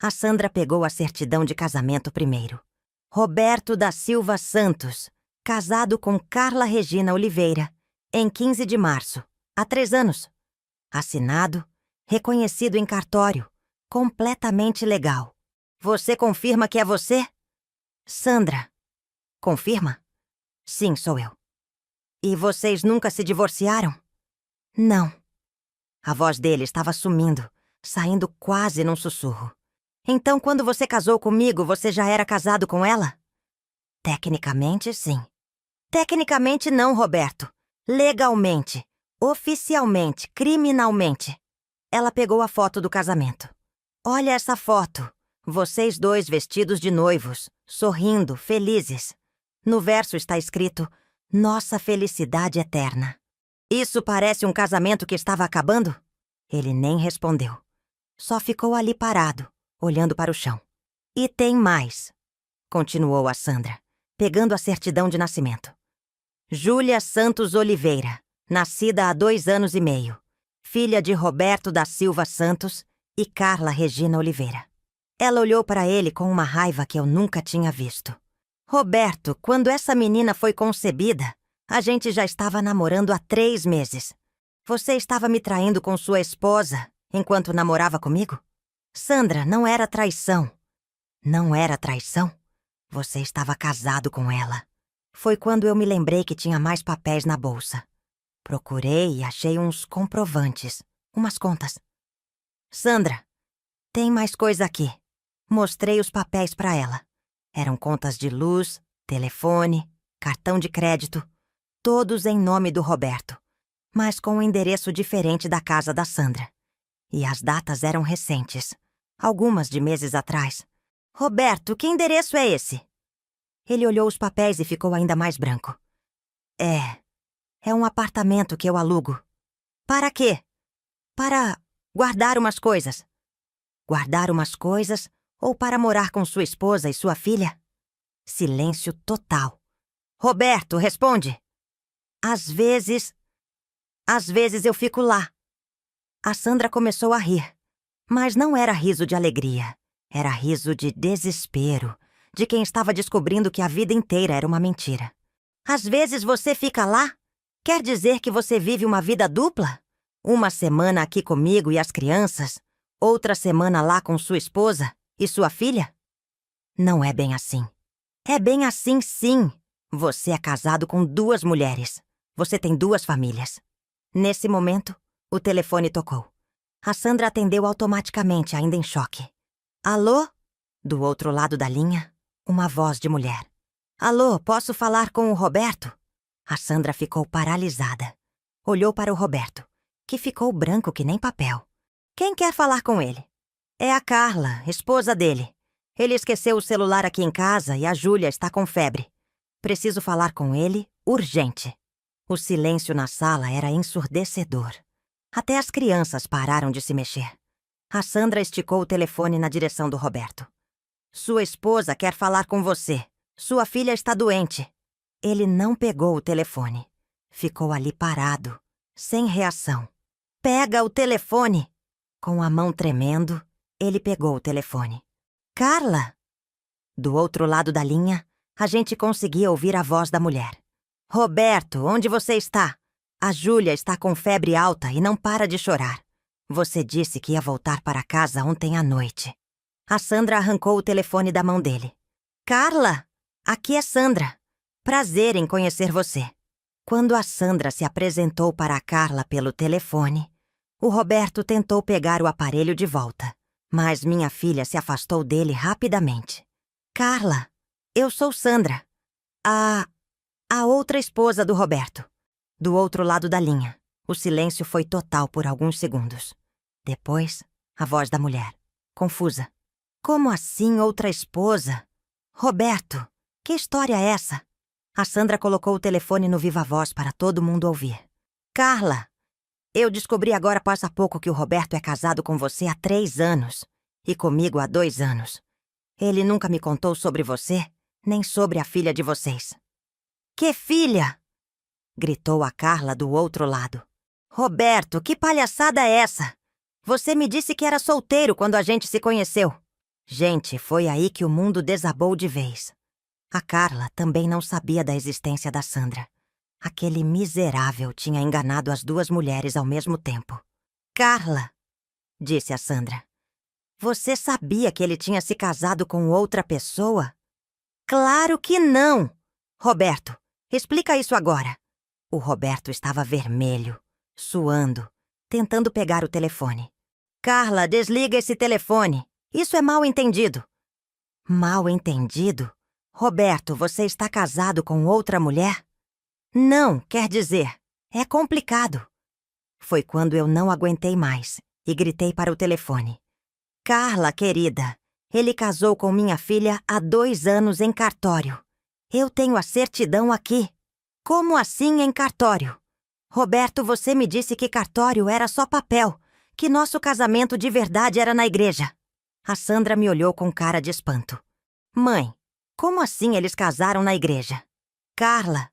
A Sandra pegou a certidão de casamento primeiro. Roberto da Silva Santos, casado com Carla Regina Oliveira, em 15 de março, há 3 anos. Assinado, reconhecido em cartório, completamente legal. Você confirma que é você? Sandra. Confirma? Sim, sou eu. E vocês nunca se divorciaram? Não. A voz dele estava sumindo, saindo quase num sussurro. Então, quando você casou comigo, você já era casado com ela? Tecnicamente, sim. Tecnicamente não, Roberto. Legalmente, oficialmente, criminalmente. Ela pegou a foto do casamento. Olha essa foto. Vocês dois vestidos de noivos, sorrindo, felizes. No verso está escrito, nossa felicidade eterna. Isso parece um casamento que estava acabando? Ele nem respondeu. Só ficou ali parado, olhando para o chão. E tem mais, continuou a Sandra, pegando a certidão de nascimento. Júlia Santos Oliveira, nascida há 2 anos e meio, filha de Roberto da Silva Santos e Carla Regina Oliveira. Ela olhou para ele com uma raiva que eu nunca tinha visto. Roberto, quando essa menina foi concebida, A gente já estava namorando há 3 meses. Você estava me traindo com sua esposa enquanto namorava comigo? Sandra, não era traição. Não era traição? Você estava casado com ela. Foi quando eu me lembrei que tinha mais papéis na bolsa. Procurei e achei uns comprovantes, umas contas. Sandra, tem mais coisa aqui. Mostrei os papéis para ela. Eram contas de luz, telefone, cartão de crédito, todos em nome do Roberto, mas com um endereço diferente da casa da Sandra. E as datas eram recentes, algumas de meses atrás. Roberto, que endereço é esse? Ele olhou os papéis e ficou ainda mais branco. É um apartamento que eu alugo. Para quê? Para guardar umas coisas. Guardar umas coisas ou para morar com sua esposa e sua filha? Silêncio total. Roberto, responde. Às vezes eu fico lá. A Sandra começou a rir, mas não era riso de alegria. Era riso de desespero, de quem estava descobrindo que a vida inteira era uma mentira. Às vezes você fica lá? Quer dizer que você vive uma vida dupla? Uma semana aqui comigo e as crianças, outra semana lá com sua esposa e sua filha? Não é bem assim. É bem assim, sim. Você é casado com 2 mulheres. Você tem 2 famílias. Nesse momento, o telefone tocou. A Sandra atendeu automaticamente, ainda em choque. Alô? Do outro lado da linha, uma voz de mulher. Alô, posso falar com o Roberto? A Sandra ficou paralisada. Olhou para o Roberto, que ficou branco que nem papel. Quem quer falar com ele? É a Carla, esposa dele. Ele esqueceu o celular aqui em casa e a Júlia está com febre. Preciso falar com ele urgente. O silêncio na sala era ensurdecedor. Até as crianças pararam de se mexer. A Sandra esticou o telefone na direção do Roberto. Sua esposa quer falar com você. Sua filha está doente. Ele não pegou o telefone. Ficou ali parado, sem reação. Pega o telefone! Com a mão tremendo, ele pegou o telefone. Carla! Do outro lado da linha, a gente conseguia ouvir a voz da mulher. Roberto, onde você está? A Júlia está com febre alta e não para de chorar. Você disse que ia voltar para casa ontem à noite. A Sandra arrancou o telefone da mão dele. Carla, aqui é Sandra. Prazer em conhecer você. Quando a Sandra se apresentou para a Carla pelo telefone, o Roberto tentou pegar o aparelho de volta, mas minha filha se afastou dele rapidamente. Carla, eu sou Sandra, a outra esposa do Roberto. Do outro lado da linha, o silêncio foi total por alguns segundos. Depois, a voz da mulher, confusa. Como assim outra esposa? Roberto, que história é essa? A Sandra colocou o telefone no viva-voz para todo mundo ouvir. Carla, eu descobri agora após pouco que o Roberto é casado com você há 3 anos e comigo há 2 anos. Ele nunca me contou sobre você, nem sobre a filha de vocês. Que filha? Gritou a Carla do outro lado. Roberto, que palhaçada é essa? Você me disse que era solteiro quando a gente se conheceu. Gente, foi aí que o mundo desabou de vez. A Carla também não sabia da existência da Sandra. Aquele miserável tinha enganado as 2 mulheres ao mesmo tempo. Carla, disse a Sandra, você sabia que ele tinha se casado com outra pessoa? Claro que não! Roberto, explica isso agora. O Roberto estava vermelho, suando, tentando pegar o telefone. Carla, desliga esse telefone. Isso é mal entendido. Mal entendido? Roberto, você está casado com outra mulher? Não, quer dizer, é complicado. Foi quando eu não aguentei mais e gritei para o telefone. Carla, querida, ele casou com minha filha há 2 anos em cartório. Eu tenho a certidão aqui. Como assim em cartório? Roberto, você me disse que cartório era só papel, que nosso casamento de verdade era na igreja. A Sandra me olhou com cara de espanto. Mãe, como assim eles casaram na igreja? Carla,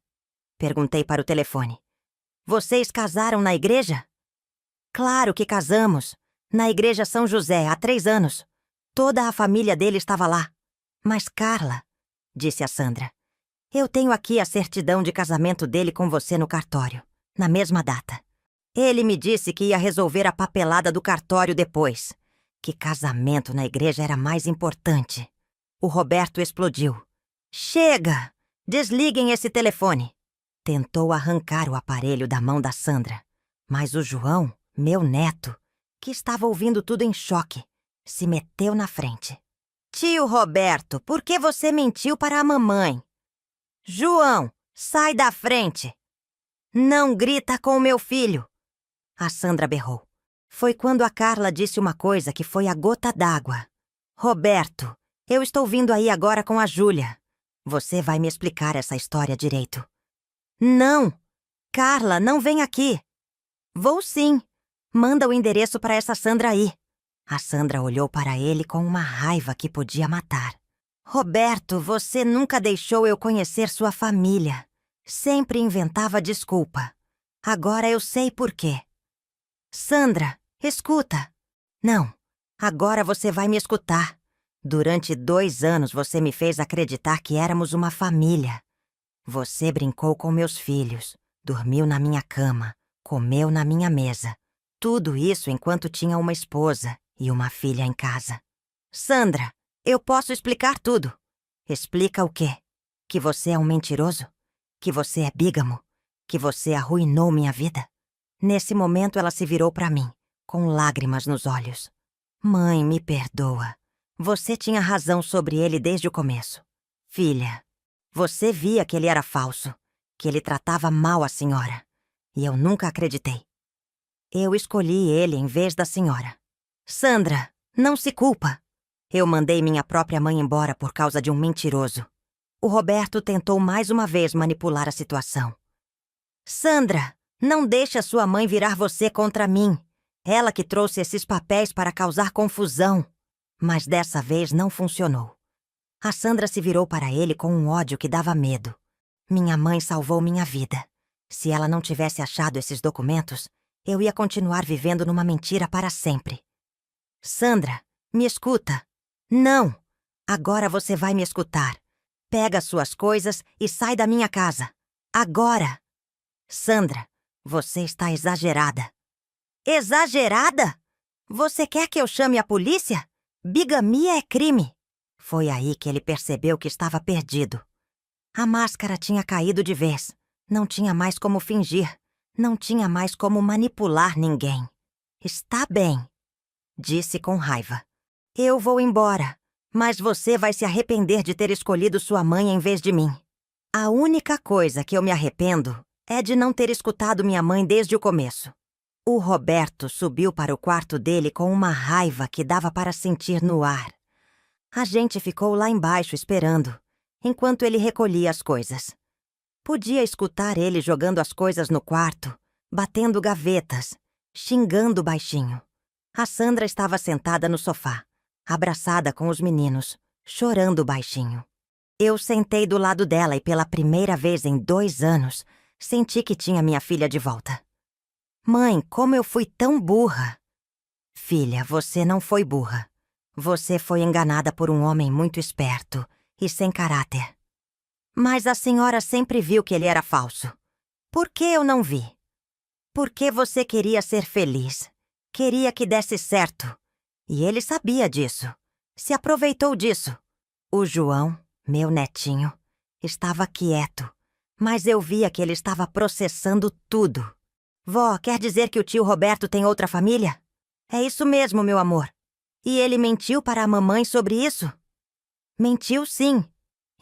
perguntei para o telefone. Vocês casaram na igreja? Claro que casamos. Na igreja São José, há 3 anos. Toda a família dele estava lá. Mas Carla, disse a Sandra, Eu tenho aqui a certidão de casamento dele com você no cartório, na mesma data. Ele me disse que ia resolver a papelada do cartório depois. Que casamento na igreja era mais importante. O Roberto explodiu. Chega! Desliguem esse telefone. Tentou arrancar o aparelho da mão da Sandra. Mas o João, meu neto, que estava ouvindo tudo em choque, se meteu na frente. Tio Roberto, por que você mentiu para a mamãe? João, sai da frente! Não grita com o meu filho! A Sandra berrou. Foi quando a Carla disse uma coisa que foi a gota d'água. Roberto, eu estou vindo aí agora com a Júlia. Você vai me explicar essa história direito. Não! Carla, não vem aqui! Vou sim! Manda o endereço para essa Sandra aí. A Sandra olhou para ele com uma raiva que podia matar. Roberto, você nunca deixou eu conhecer sua família. Sempre inventava desculpa. Agora eu sei por quê. Sandra, escuta. Não, agora você vai me escutar. Durante 2 anos você me fez acreditar que éramos uma família. Você brincou com meus filhos, dormiu na minha cama, comeu na minha mesa. Tudo isso enquanto tinha uma esposa e uma filha em casa. Sandra, eu posso explicar tudo. Explica o quê? Que você é um mentiroso? Que você é bígamo? Que você arruinou minha vida? Nesse momento ela se virou para mim, com lágrimas nos olhos. Mãe, me perdoa. Você tinha razão sobre ele desde o começo. Filha, você via que ele era falso, que ele tratava mal a senhora. E eu nunca acreditei. Eu escolhi ele em vez da senhora. Sandra, não se culpa. Eu mandei minha própria mãe embora por causa de um mentiroso. O Roberto tentou mais uma vez manipular a situação. Sandra, não deixe a sua mãe virar você contra mim. Ela que trouxe esses papéis para causar confusão. Mas dessa vez não funcionou. A Sandra se virou para ele com um ódio que dava medo. Minha mãe salvou minha vida. Se ela não tivesse achado esses documentos, eu ia continuar vivendo numa mentira para sempre. Sandra, me escuta. Não! Agora você vai me escutar. Pega suas coisas e sai da minha casa. Agora! Sandra, você está exagerada. Exagerada? Você quer que eu chame a polícia? Bigamia é crime. Foi aí que ele percebeu que estava perdido. A máscara tinha caído de vez. Não tinha mais como fingir. Não tinha mais como manipular ninguém. Está bem, disse com raiva. Eu vou embora, mas você vai se arrepender de ter escolhido sua mãe em vez de mim. A única coisa que eu me arrependo é de não ter escutado minha mãe desde o começo. O Roberto subiu para o quarto dele com uma raiva que dava para sentir no ar. A gente ficou lá embaixo esperando, enquanto ele recolhia as coisas. Podia escutar ele jogando as coisas no quarto, batendo gavetas, xingando baixinho. A Sandra estava sentada no sofá, abraçada com os meninos, chorando baixinho. Eu sentei do lado dela e pela primeira vez em 2 anos, senti que tinha minha filha de volta. Mãe, como eu fui tão burra! Filha, você não foi burra. Você foi enganada por um homem muito esperto e sem caráter. Mas a senhora sempre viu que ele era falso. Por que eu não vi? Porque você queria ser feliz. Queria que desse certo. E ele sabia disso. Se aproveitou disso. O João, meu netinho, estava quieto. Mas eu via que ele estava processando tudo. Vó, quer dizer que o tio Roberto tem outra família? É isso mesmo, meu amor. E ele mentiu para a mamãe sobre isso? Mentiu, sim.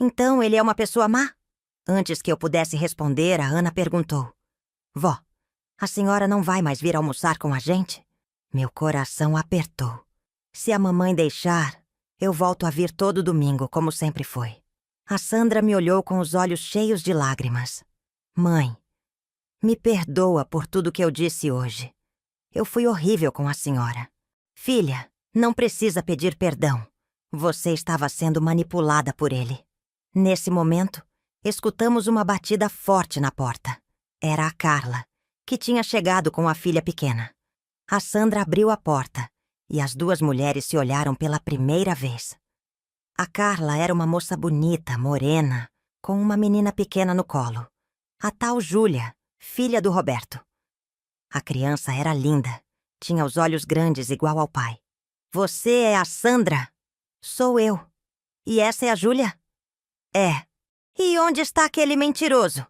Então ele é uma pessoa má? Antes que eu pudesse responder, a Ana perguntou. Vó, a senhora não vai mais vir almoçar com a gente? Meu coração apertou. Se a mamãe deixar, eu volto a vir todo domingo, como sempre foi. A Sandra me olhou com os olhos cheios de lágrimas. Mãe, me perdoa por tudo que eu disse hoje. Eu fui horrível com a senhora. Filha, não precisa pedir perdão. Você estava sendo manipulada por ele. Nesse momento, escutamos uma batida forte na porta. Era a Carla, que tinha chegado com a filha pequena. A Sandra abriu a porta e as 2 mulheres se olharam pela primeira vez. A Carla era uma moça bonita, morena, com uma menina pequena no colo, a tal Júlia, filha do Roberto. A criança era linda, tinha os olhos grandes igual ao pai. Você é a Sandra? Sou eu. E essa é a Júlia? É. E onde está aquele mentiroso?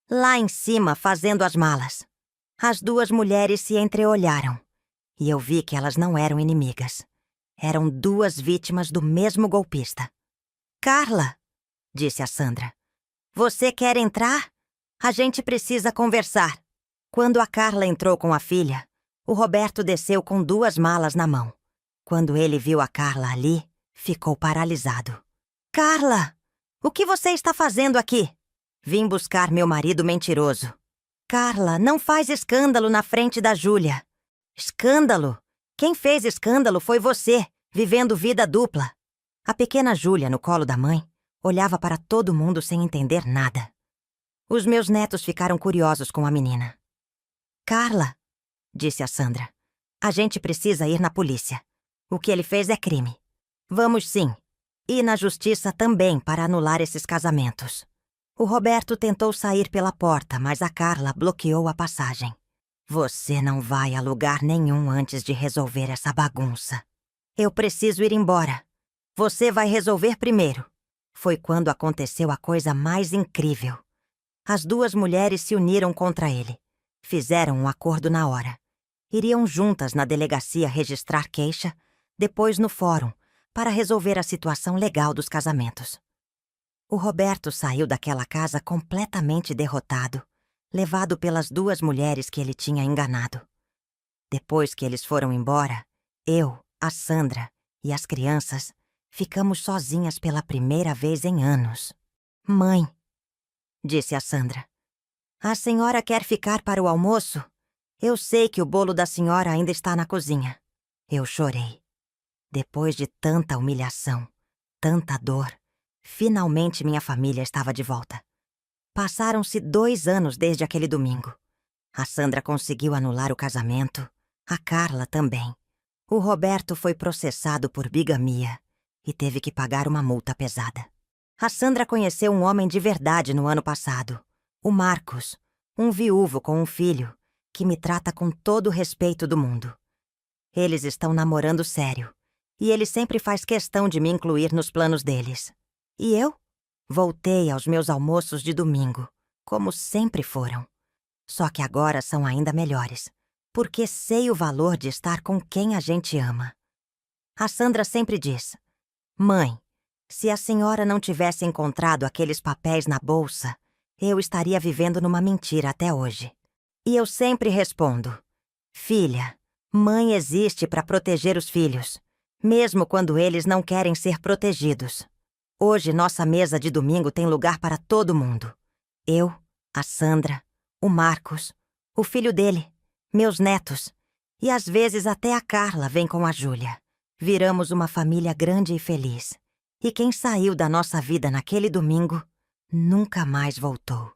Lá em cima, fazendo as malas. As duas mulheres se entreolharam, e eu vi que elas não eram inimigas. Eram duas vítimas do mesmo golpista. Carla, disse a Sandra. Você quer entrar? A gente precisa conversar. Quando a Carla entrou com a filha, o Roberto desceu com duas malas na mão. Quando ele viu a Carla ali, ficou paralisado. Carla, o que você está fazendo aqui? Vim buscar meu marido mentiroso. Carla, não faz escândalo na frente da Júlia. Escândalo? Quem fez escândalo foi você, vivendo vida dupla. A pequena Júlia, no colo da mãe, olhava para todo mundo sem entender nada. Os meus netos ficaram curiosos com a menina. Carla, disse a Sandra, a gente precisa ir na polícia. O que ele fez é crime. Vamos sim. E na justiça também para anular esses casamentos. O Roberto tentou sair pela porta, mas a Carla bloqueou a passagem. Você não vai a lugar nenhum antes de resolver essa bagunça. Eu preciso ir embora. Você vai resolver primeiro. Foi quando aconteceu a coisa mais incrível. As duas mulheres se uniram contra ele. Fizeram um acordo na hora. Iriam juntas na delegacia registrar queixa, depois no fórum, para resolver a situação legal dos casamentos. O Roberto saiu daquela casa completamente derrotado, levado pelas duas mulheres que ele tinha enganado. Depois que eles foram embora, eu, a Sandra e as crianças ficamos sozinhas pela primeira vez em anos. Mãe, disse a Sandra, a senhora quer ficar para o almoço? Eu sei que o bolo da senhora ainda está na cozinha. Eu chorei. Depois de tanta humilhação, tanta dor, finalmente minha família estava de volta. Passaram-se 2 anos desde aquele domingo. A Sandra conseguiu anular o casamento, a Carla também. O Roberto foi processado por bigamia e teve que pagar uma multa pesada. A Sandra conheceu um homem de verdade no ano passado, o Marcos, um viúvo com um filho, que me trata com todo o respeito do mundo. Eles estão namorando sério, e ele sempre faz questão de me incluir nos planos deles. E eu? Voltei aos meus almoços de domingo, como sempre foram. Só que agora são ainda melhores, porque sei o valor de estar com quem a gente ama. A Sandra sempre diz, mãe, se a senhora não tivesse encontrado aqueles papéis na bolsa, eu estaria vivendo numa mentira até hoje. E eu sempre respondo, filha, mãe existe para proteger os filhos, mesmo quando eles não querem ser protegidos. Hoje nossa mesa de domingo tem lugar para todo mundo. Eu, a Sandra, o Marcos, o filho dele, meus netos, e às vezes até a Carla vem com a Júlia. Viramos uma família grande e feliz. E quem saiu da nossa vida naquele domingo nunca mais voltou.